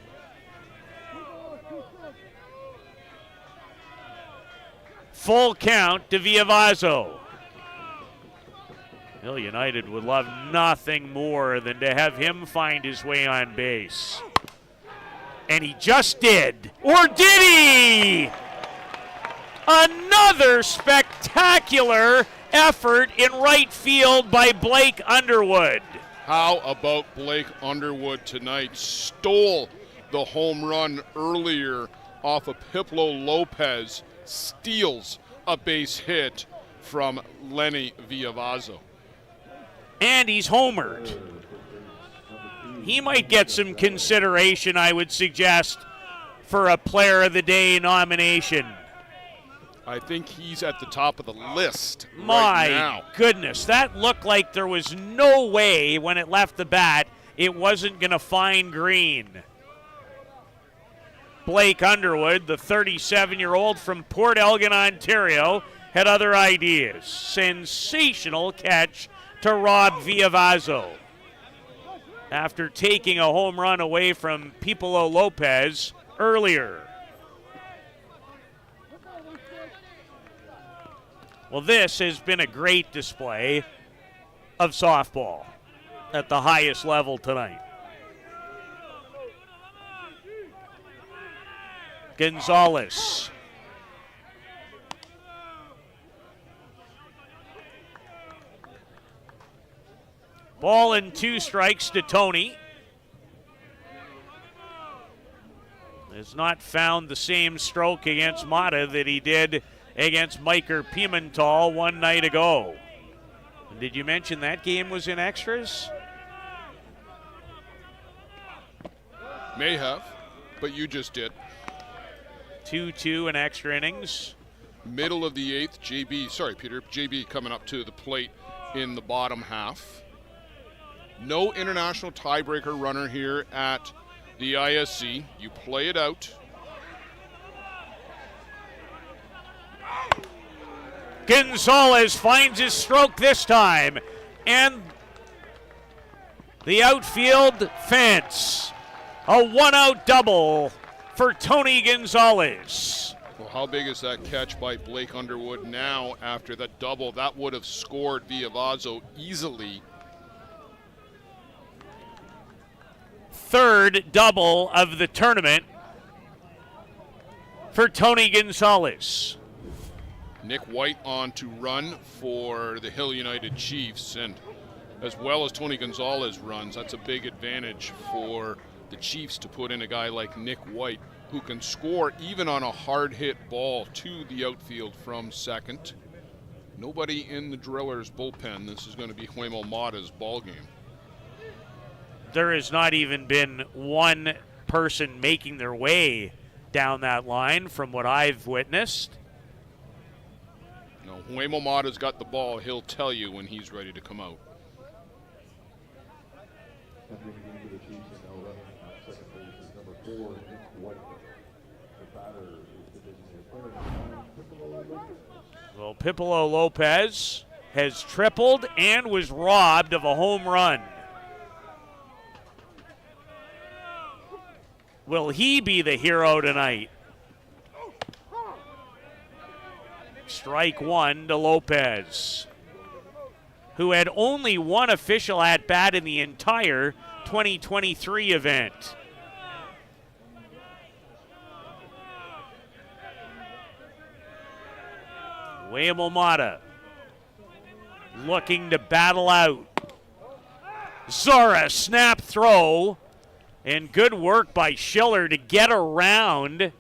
Full count to Villavazo. Hill United would love nothing more than to have him find his way on base. And he just did. Or did he? Another spectacular effort in right field by Blake Underwood. How about Blake Underwood tonight? Stole the home run earlier off of Piplo Lopez, steals a base hit from Lenny Villavazo. And he's homered. He might get some consideration, I would suggest, for a Player of the Day nomination. I think he's at the top of the list My right now. goodness, that looked like there was no way when it left the bat it wasn't going to find green. Blake Underwood, the 37-year-old from Port Elgin, Ontario, had other ideas. Sensational catch to Rob Villavazo. After taking a home run away from Pipolo Lopez earlier. Well, this has been a great display of softball at the highest level tonight. Gonzalez. Ball and 2 strikes to Tony. Has not found the same stroke against Mata that he did against Miker Pimental one night ago. And did you mention that game was in extras? May have, but you just did. 2-2 in extra innings. Middle of the 8th, JB coming up to the plate in the bottom half. No international tiebreaker runner here at the ISC. You play it out. Gonzalez finds his stroke this time. And the outfield fence. A 1-out double for Tony Gonzalez. Well, how big is that catch by Blake Underwood now after that double? That would have scored Villavazo easily. Third double of the tournament for Tony Gonzalez. Nick White on to run for the Hill United Chiefs, and as well as Tony Gonzalez runs, that's a big advantage for the Chiefs to put in a guy like Nick White who can score even on a hard hit ball to the outfield from second. Nobody in the Drillers bullpen. This is going to be Huemo Mata's ball game. There has not even been one person making their way down that line from what I've witnessed. No, Huemo Mata's got the ball. He'll tell you when he's ready to come out. Well, Pipolo Lopez has tripled and was robbed of a home run. Will he be the hero tonight? Strike 1 to Lopez, who had only one official at-bat in the entire 2023 event. Huemo Mata looking to battle out. Zara snap throw, and good work by Schiller to get around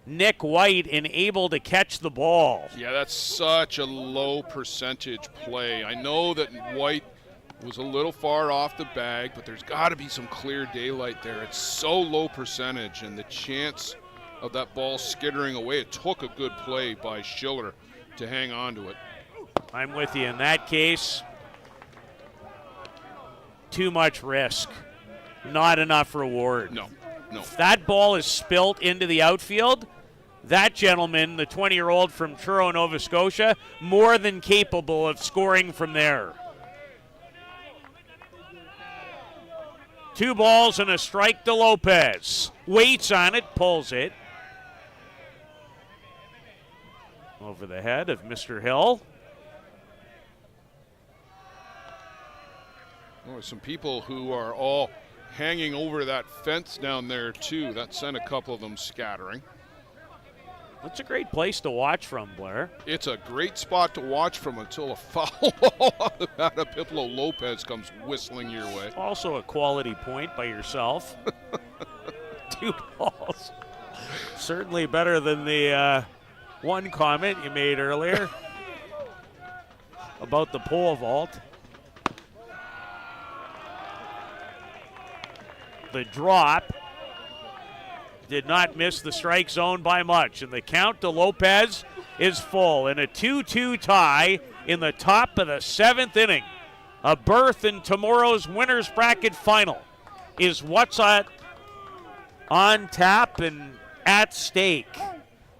Nick White and able to catch the ball. Yeah, that's such a low percentage play. I know that White was a little far off the bag, but there's got to be some clear daylight there. It's so low percentage, and the chance of that ball skittering away, it took a good play by Schiller to hang on to it. I'm with you in that case. Too much risk, not enough reward. No. If that ball is spilt into the outfield, that gentleman, the 20-year-old from Truro, Nova Scotia, more than capable of scoring from there. 2 balls and a strike to Lopez. Waits on it, pulls it. over the head of Mr. Hill. Oh, some people who are all hanging over that fence down there too. That sent a couple of them scattering. That's a great place to watch from, Blair. It's a great spot to watch from until a foul ball on the bat of Piplo Lopez comes whistling your way. Also a quality point by yourself. 2 balls. Certainly better than the one comment you made earlier about the pole vault. The drop did not miss the strike zone by much, and the count to Lopez is full in a 2-2 tie in the top of the 7th inning. A berth in tomorrow's winner's bracket final is what's on tap and at stake,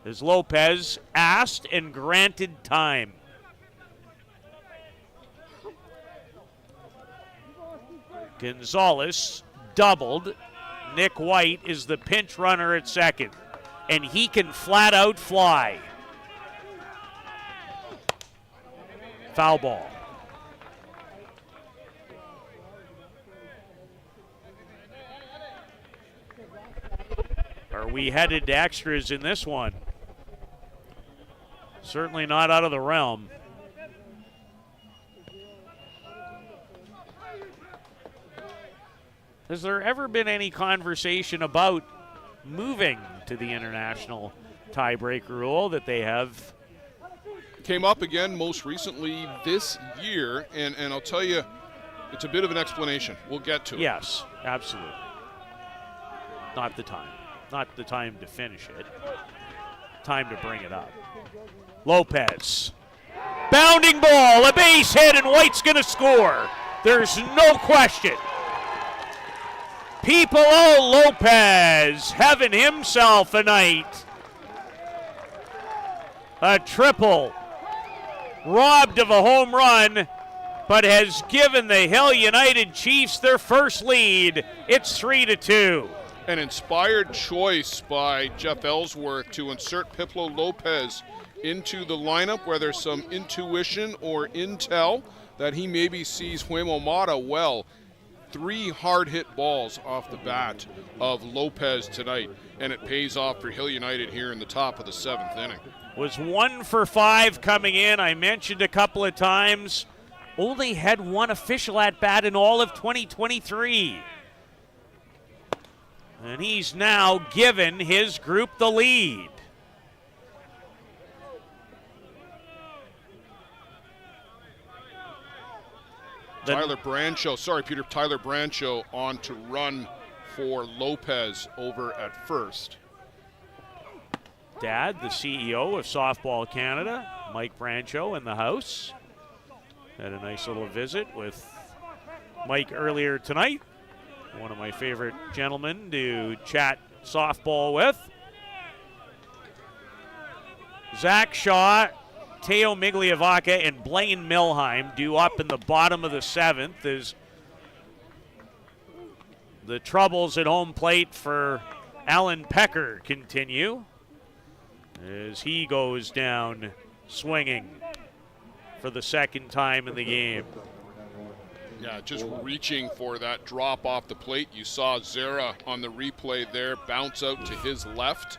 as Lopez asked and granted time. Gonzalez doubled. Nick White is the pinch runner at second, and he can flat out fly. Foul ball. Are we headed to extras in this one? Certainly not out of the realm. Has there ever been any conversation about moving to the international tiebreak rule that they have? Came up again most recently this year, and I'll tell you, it's a bit of an explanation. We'll get to it. Yes, absolutely. Not the time. Not the time to finish it. Time to bring it up. Lopez. Bounding ball, a base hit, and White's going to score. There's no question. Pipolo Lopez having himself a night. A triple. Robbed of a home run, but has given the Hill United Chiefs their first lead. It's 3-2. An inspired choice by Jeff Ellsworth to insert Piplo Lopez into the lineup, where there's some intuition or intel that he maybe sees Huemo Mata well. 3 hard-hit balls off the bat of Lopez tonight, and it pays off for Hill United here in the top of the 7th inning. Was 1 for 5 coming in. I mentioned a couple of times, only had 1 official at-bat in all of 2023. And he's now given his group the lead. Tyler Brancho on to run for Lopez over at first. Dad, the CEO of Softball Canada, Mike Brancho, in the house. Had a nice little visit with Mike earlier tonight. One of my favorite gentlemen to chat softball with. Zach Shaw, Teo Migliavaca, and Blaine Milheim due up in the bottom of the 7th as the troubles at home plate for Alan Pecker continue as he goes down swinging for the 2nd time in the game. Yeah, just reaching for that drop off the plate. You saw Zera on the replay there bounce out to his left.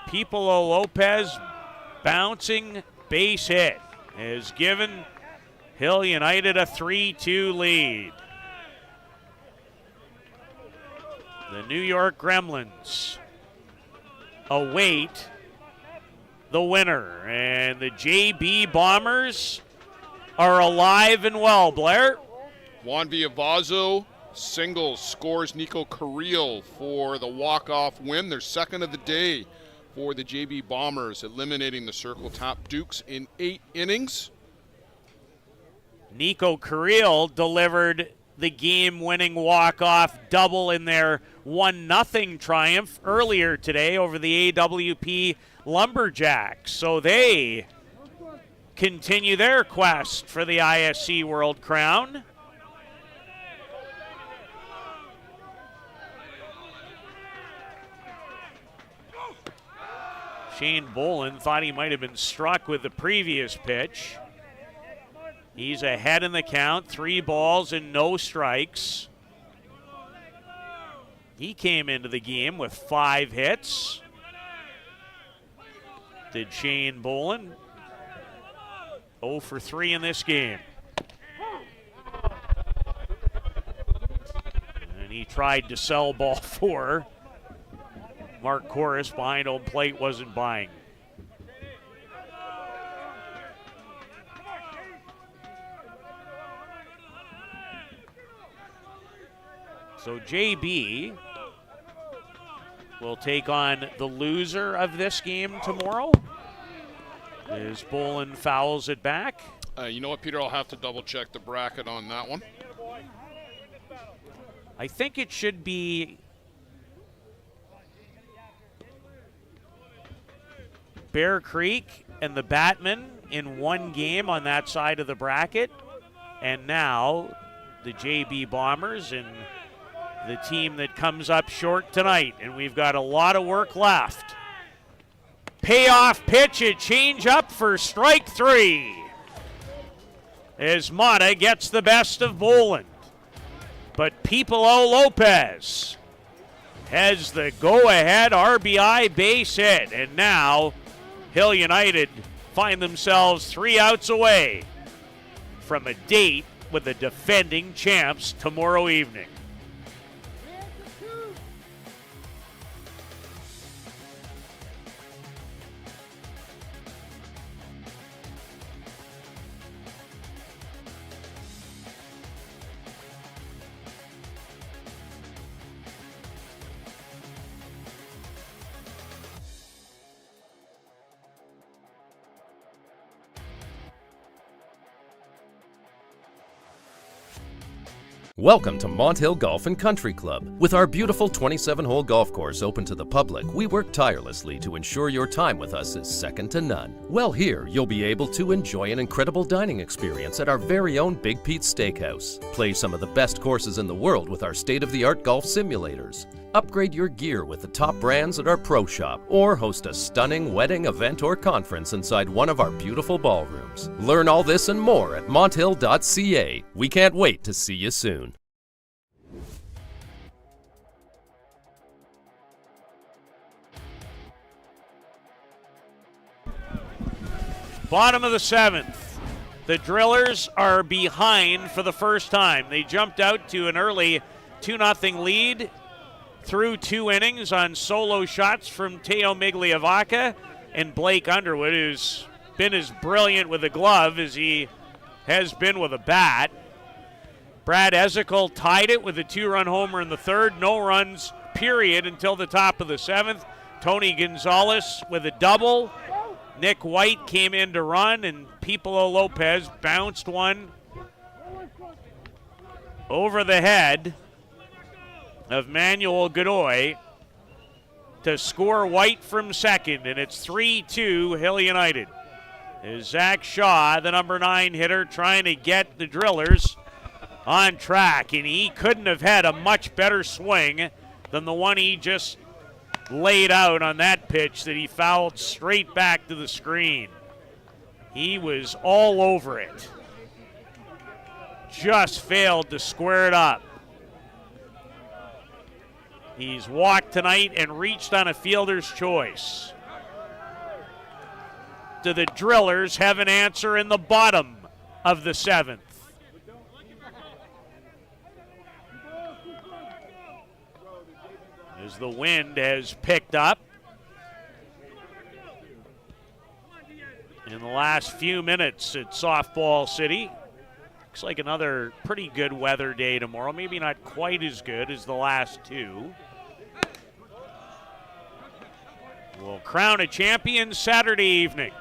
Pipolo Lopez bouncing base hit has given Hill United a 3-2 lead. The New York Gremlins await the winner, and the JB Bombers are alive and well, Blair. Juan Villavazo singles, scores Nico Carrillo for the walk-off win. Their 2nd of the day for the JB Bombers, eliminating the Circle Top Dukes in 8 innings. Nico Carrillo delivered the game-winning walk-off double in their 1-0 triumph earlier today over the AWP Lumberjacks. So they continue their quest for the ISC World Crown. Shane Bolin thought he might have been struck with the previous pitch. He's ahead in the count, 3 balls and no strikes. He came into the game with 5 hits. Did Shane Bolin. 0 for 3 in this game. And he tried to sell ball 4. Mark Corus behind home plate wasn't buying. So JB will take on the loser of this game tomorrow. As Bolin fouls it back. You know what, Peter? I'll have to double check the bracket on that one. I think it should be Bear Creek and the Batmen in one game on that side of the bracket. And now the JB Bombers and the team that comes up short tonight. And we've got a lot of work left. Payoff pitch, a change up for strike 3. As Mata gets the best of Bolin. But Pipolo Lopez has the go-ahead RBI base hit. And now Hill United find themselves 3 outs away from a date with the defending champs tomorrow evening. Welcome to Mont Hill Golf and Country Club. With our beautiful 27-hole golf course open to the public, we work tirelessly to ensure your time with us is second to none. Well, here you'll be able to enjoy an incredible dining experience at our very own Big Pete's Steakhouse. Play some of the best courses in the world with our state-of-the-art golf simulators. Upgrade your gear with the top brands at our pro shop, or host a stunning wedding, event, or conference inside one of our beautiful ballrooms. Learn all this and more at monthill.ca. We can't wait to see you soon. Bottom of the 7th. The Drillers are behind for the first time. They jumped out to an early 2-0 lead through 2 innings on solo shots from Teo Migliavaca and Blake Underwood, who's been as brilliant with a glove as he has been with a bat. Brad Ezekiel tied it with a 2-run homer in the 3rd. No runs, period, until the top of the 7th. Tony Gonzalez with a double. Nick White came in to run, and Pipolo Lopez bounced one over the head of Manuel Godoy to score White from second, and it's 3-2 Hill United. Is Zach Shaw, the number 9 hitter, trying to get the Drillers on track, and he couldn't have had a much better swing than the one he just laid out on that pitch that he fouled straight back to the screen. He was all over it. Just failed to square it up. He's walked tonight and reached on a fielder's choice. Do the Drillers have an answer in the bottom of the 7th? As the wind has picked up in the last few minutes at Softball City. Looks like another pretty good weather day tomorrow. Maybe not quite as good as the last 2. We'll crown a champion Saturday evening.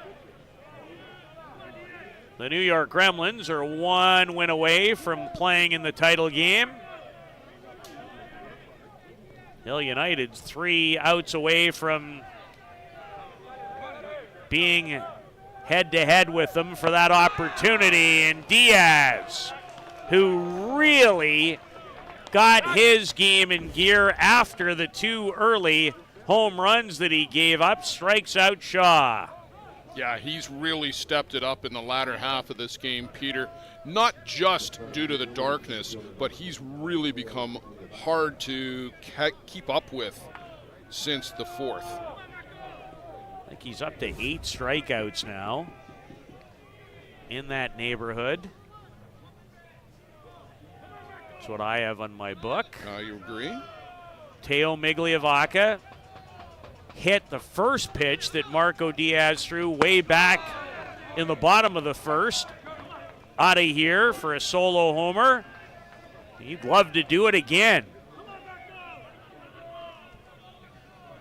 The New York Gremlins are 1 win away from playing in the title game. Hill United's 3 outs away from being head-to-head with them for that opportunity. And Diaz, who really got his game in gear after the 2 early home runs that he gave up, strikes out Shaw. Yeah, he's really stepped it up in the latter half of this game, Peter. Not just due to the darkness, but he's really become hard to keep up with since the fourth. I think he's up to 8 strikeouts now. In that neighborhood. That's what I have on my book. You agree? Teo Migliavacca hit the first pitch that Marco Diaz threw way back in the bottom of the first. Out of here for a solo homer. He'd love to do it again.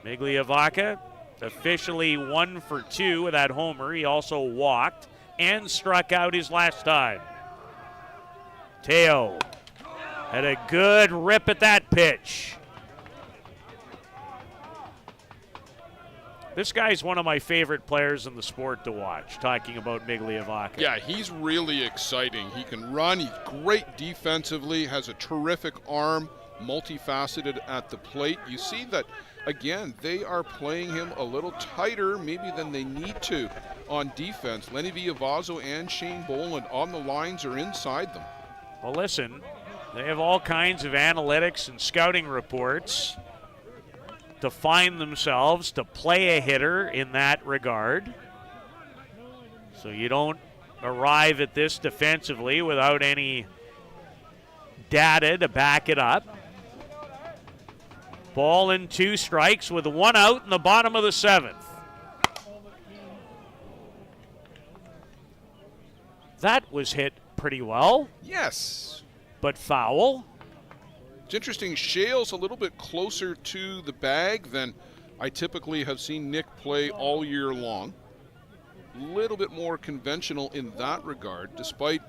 Migliavacca officially 1 for 2 with that homer. He also walked and struck out his last time. Teo had a good rip at that pitch. This guy's one of my favorite players in the sport to watch, talking about Migliavacca. Yeah, he's really exciting. He can run, he's great defensively, has a terrific arm, multifaceted at the plate. You see that, again, they are playing him a little tighter maybe than they need to on defense. Lenny Villavazzo and Shane Boland on the lines or inside them. Well, listen, they have all kinds of analytics and scouting reports to find themselves to play a hitter in that regard. So you don't arrive at this defensively without any data to back it up. Ball and 2 strikes with 1 out in the bottom of the 7th. That was hit pretty well. Yes. But foul. It's interesting, Shale's a little bit closer to the bag than I typically have seen Nick play all year long. A little bit more conventional in that regard, despite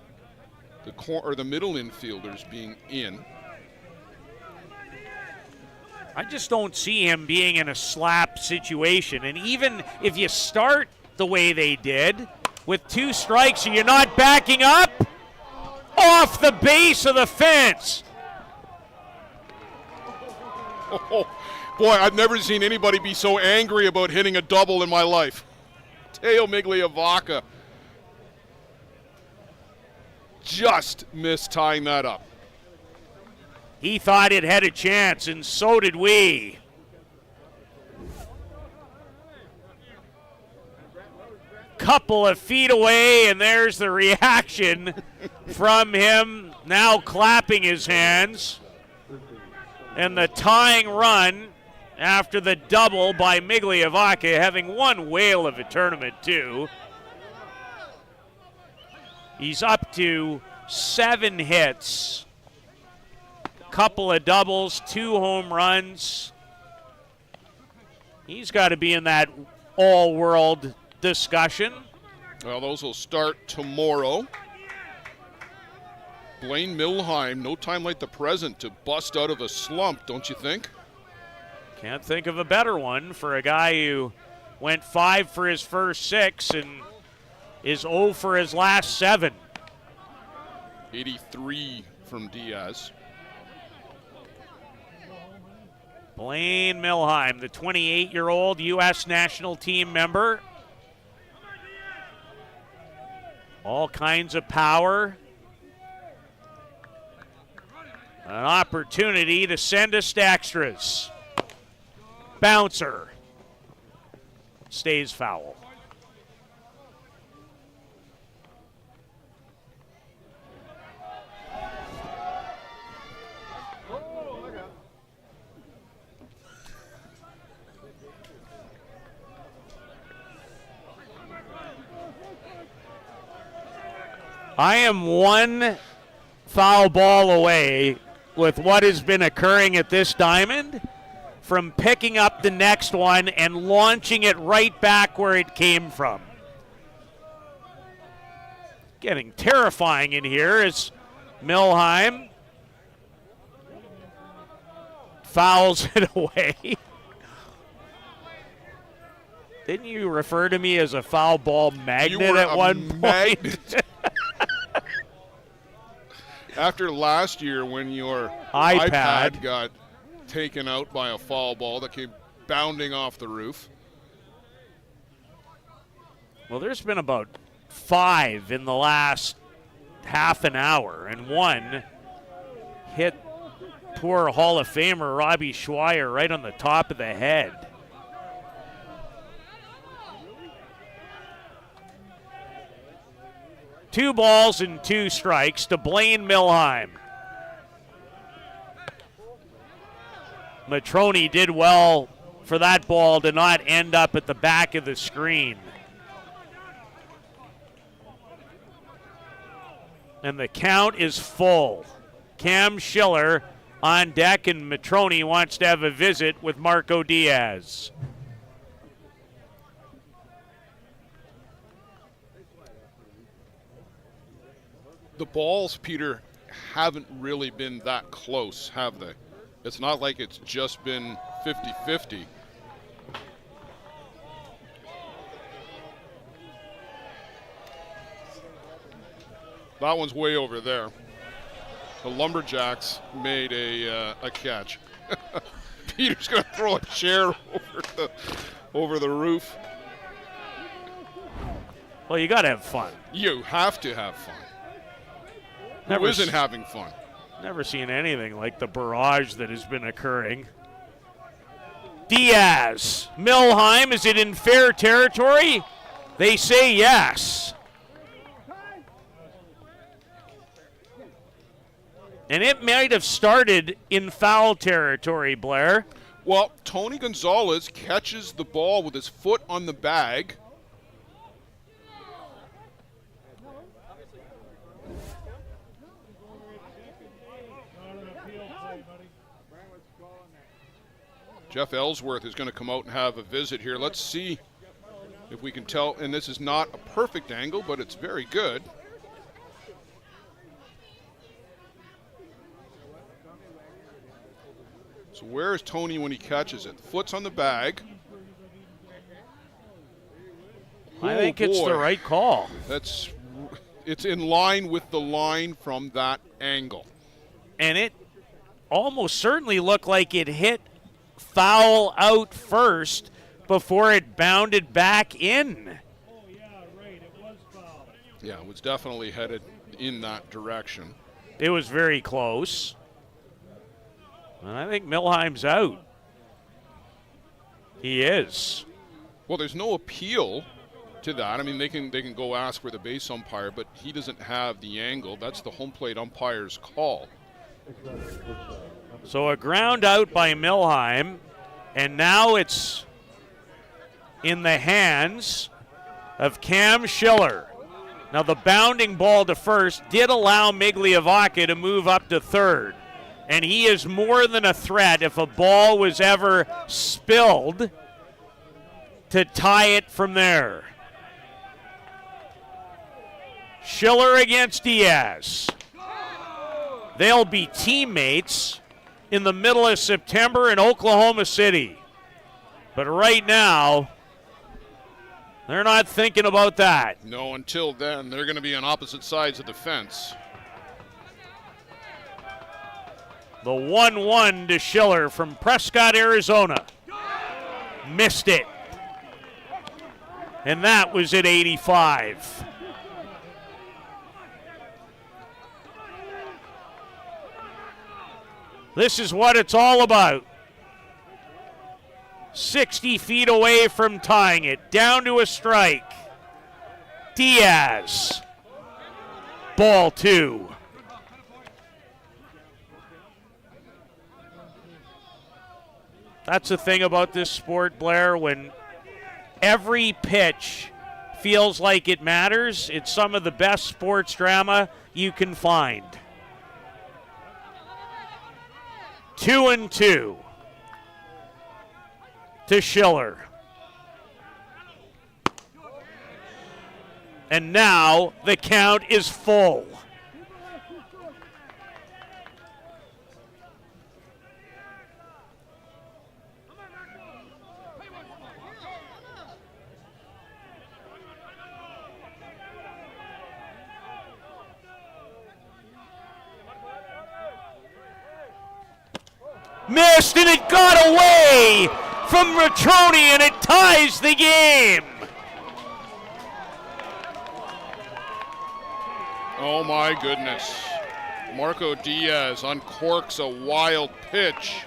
the middle infielders being in. I just don't see him being in a slap situation. And even if you start the way they did, with 2 strikes, you're not backing up off the base of the fence. Oh, boy, I've never seen anybody be so angry about hitting a double in my life. Teo Migliavacca just missed tying that up. He thought it had a chance, and so did we. Couple of feet away, and there's the reaction from him, now clapping his hands. And the tying run after the double by Migliavacca, having one whale of a tournament, too. He's up to 7 hits, couple of doubles, 2 home runs. He's got to be in that all-world discussion. Well, those will start tomorrow. Blaine Milheim, no time like the present to bust out of a slump, don't you think? Can't think of a better one for a guy who went 5 for his first 6 and is 0 for his last 7. 83 from Diaz. Blaine Milheim, the 28-year-old U.S. national team member. All kinds of power. An opportunity to send us to extras. Bouncer. Stays foul. I am 1 foul ball away with what has been occurring at this diamond from picking up the next one and launching it right back where it came from. Getting terrifying in here as Milheim fouls it away. Didn't you refer to me as a foul ball magnet at one point? After last year when your iPad got taken out by a foul ball that came bounding off the roof. Well, there's been about 5 in the last half an hour, and one hit poor Hall of Famer Robbie Schweier right on the top of the head. Two balls and 2 strikes to Blaine Milheim. Matrone did well for that ball to not end up at the back of the screen. And the count is full. Cam Schiller on deck, and Matrone wants to have a visit with Marco Diaz. The balls, Peter, haven't really been that close, have they? It's not like it's just been 50-50. That one's way over there. The Lumberjacks made a catch. Peter's going to throw a chair over the roof. Well, you got to have fun. You have to have fun. Never Who isn't having fun? Never seen anything like the barrage that has been occurring. Diaz. Milheim, is it in fair territory? They say yes. And it might have started in foul territory, Blair. Well, Tony Gonzalez catches the ball with his foot on the bag. Jeff Ellsworth is going to come out and have a visit here. Let's see if we can tell. And this is not a perfect angle, but it's very good. So where is Tony when he catches it? Foot's on the bag. I think it's the right call. It's in line with the line from that angle. And it almost certainly looked like it hit foul out first before it bounded back in. Yeah, it was definitely headed in that direction. It was very close. And I think Milheim's out. He is. Well, there's no appeal to that. I mean, they can go ask for the base umpire, but he doesn't have the angle. That's the home plate umpire's call. So a ground out by Milheim, and now it's in the hands of Cam Schiller. Now the bounding ball to first did allow Migliavacca to move up to third, and he is more than a threat if a ball was ever spilled to tie it from there. Schiller against Diaz. They'll be teammates in the middle of September in Oklahoma City. But right now, they're not thinking about that. No, until then, they're going to be on opposite sides of the fence. The 1-1 to Schiller from Prescott, Arizona. Missed it. And that was at 85. This is what it's all about. 60 feet away from tying it, down to a strike. Diaz. Ball 2. That's the thing about this sport, Blair, when every pitch feels like it matters, it's some of the best sports drama you can find. 2-2 to Schiller. And now the count is full. Missed, and it got away from Matroni, and it ties the game. Oh my goodness. Marco Diaz uncorks a wild pitch.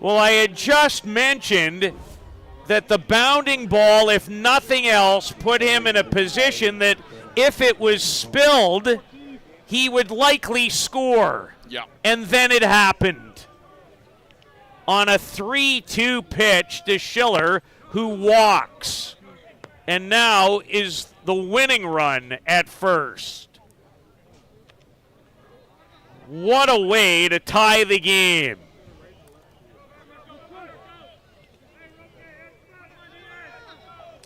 Well, I had just mentioned that the bounding ball, if nothing else, put him in a position that if it was spilled, he would likely score. Yeah. And then it happened. On a 3-2 pitch to Schiller, who walks. And now is the winning run at first. What a way to tie the game.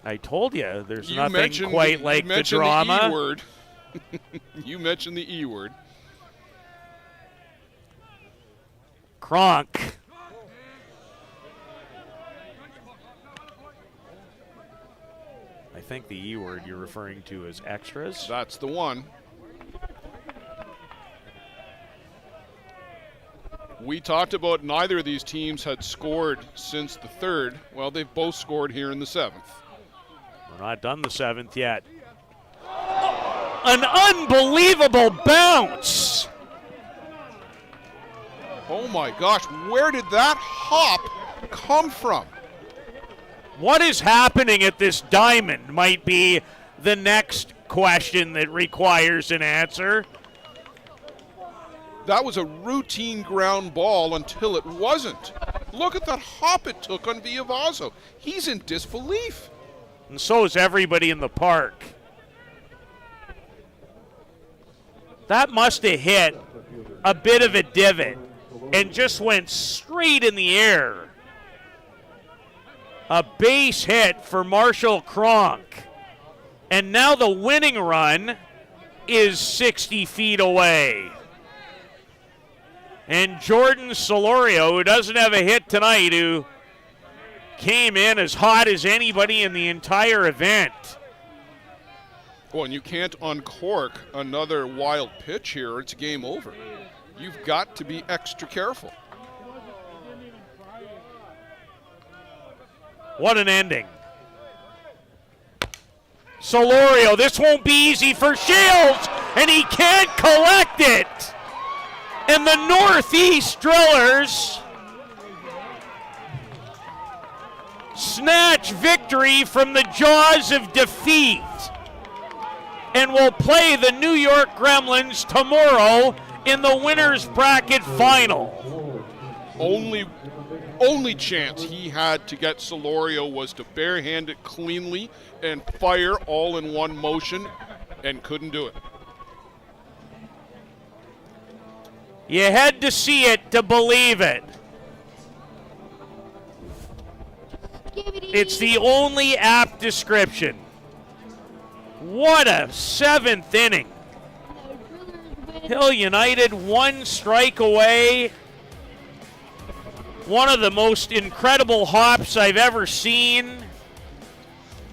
I told you, there's nothing quite like the drama. The E-word. You mentioned the E-word. Kronk. I think the E-word you're referring to is extras. That's the one. We talked about neither of these teams had scored since the third. Well, they've both scored here in the seventh. We're not done the seventh yet. An unbelievable bounce. Oh my gosh, where did that hop come from? What is happening at this diamond might be the next question that requires an answer. That was a routine ground ball until it wasn't. Look at that hop it took on Villavazzo. He's in disbelief. And so is everybody in the park. That must have hit a bit of a divot and just went straight in the air. A base hit for Marshall Kronk. And now the winning run is 60 feet away. And Jordan Solorio, who doesn't have a hit tonight, who came in as hot as anybody in the entire event. Well, and you can't uncork another wild pitch here. It's game over. You've got to be extra careful. What an ending. Solorio, this won't be easy for Shields, and he can't collect it. And the Northeast Drillers snatch victory from the jaws of defeat and will play the New York Gremlins tomorrow in the winner's bracket final. Only chance he had to get Solorio was to barehand it cleanly and fire all in one motion, and couldn't do it. You had to see it to believe it. It's the only apt description. What a seventh inning. Hill United one strike away. One of the most incredible hops I've ever seen.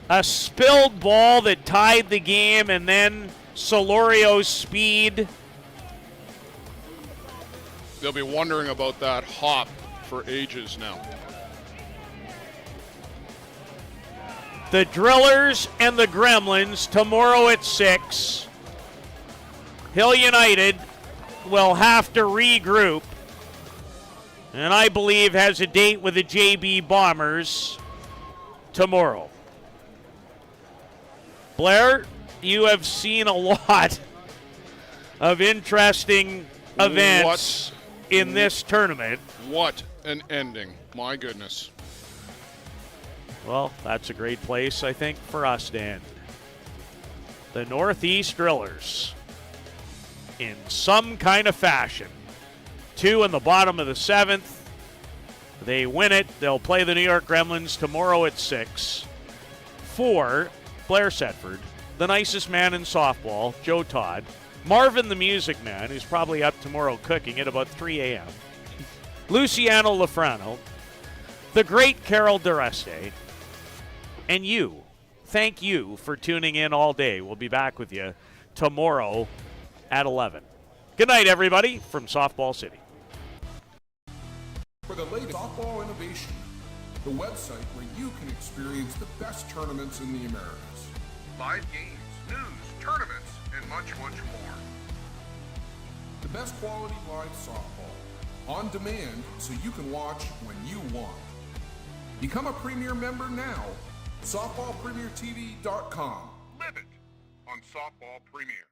A spilled ball that tied the game, and then Solorio's speed. They'll be wondering about that hop for ages now. The Drillers and the Gremlins tomorrow at 6. Hill United will have to regroup, and I believe has a date with the JB Bombers tomorrow. Blair, you have seen a lot of interesting events in this tournament. What an ending. My goodness. Well, that's a great place, I think, for us to end. The Northeast Drillers, in some kind of fashion. 2 in the bottom of the 7th. They win it. They'll play the New York Gremlins tomorrow at 6. 4, Blair Setford, the nicest man in softball, Joe Todd, Marvin the Music Man, who's probably up tomorrow cooking at about 3 a.m., Luciano Lafrano, the great Carol DeReste, and you. Thank you for tuning in all day. We'll be back with you tomorrow at 11. Good night, everybody, from Softball City. For the latest softball innovation, the website where you can experience the best tournaments in the Americas. Live games, news, tournaments, and much, much more. The best quality live softball, on demand so you can watch when you want. Become a Premier member now. SoftballPremierTV.com. Live it on Softball Premier.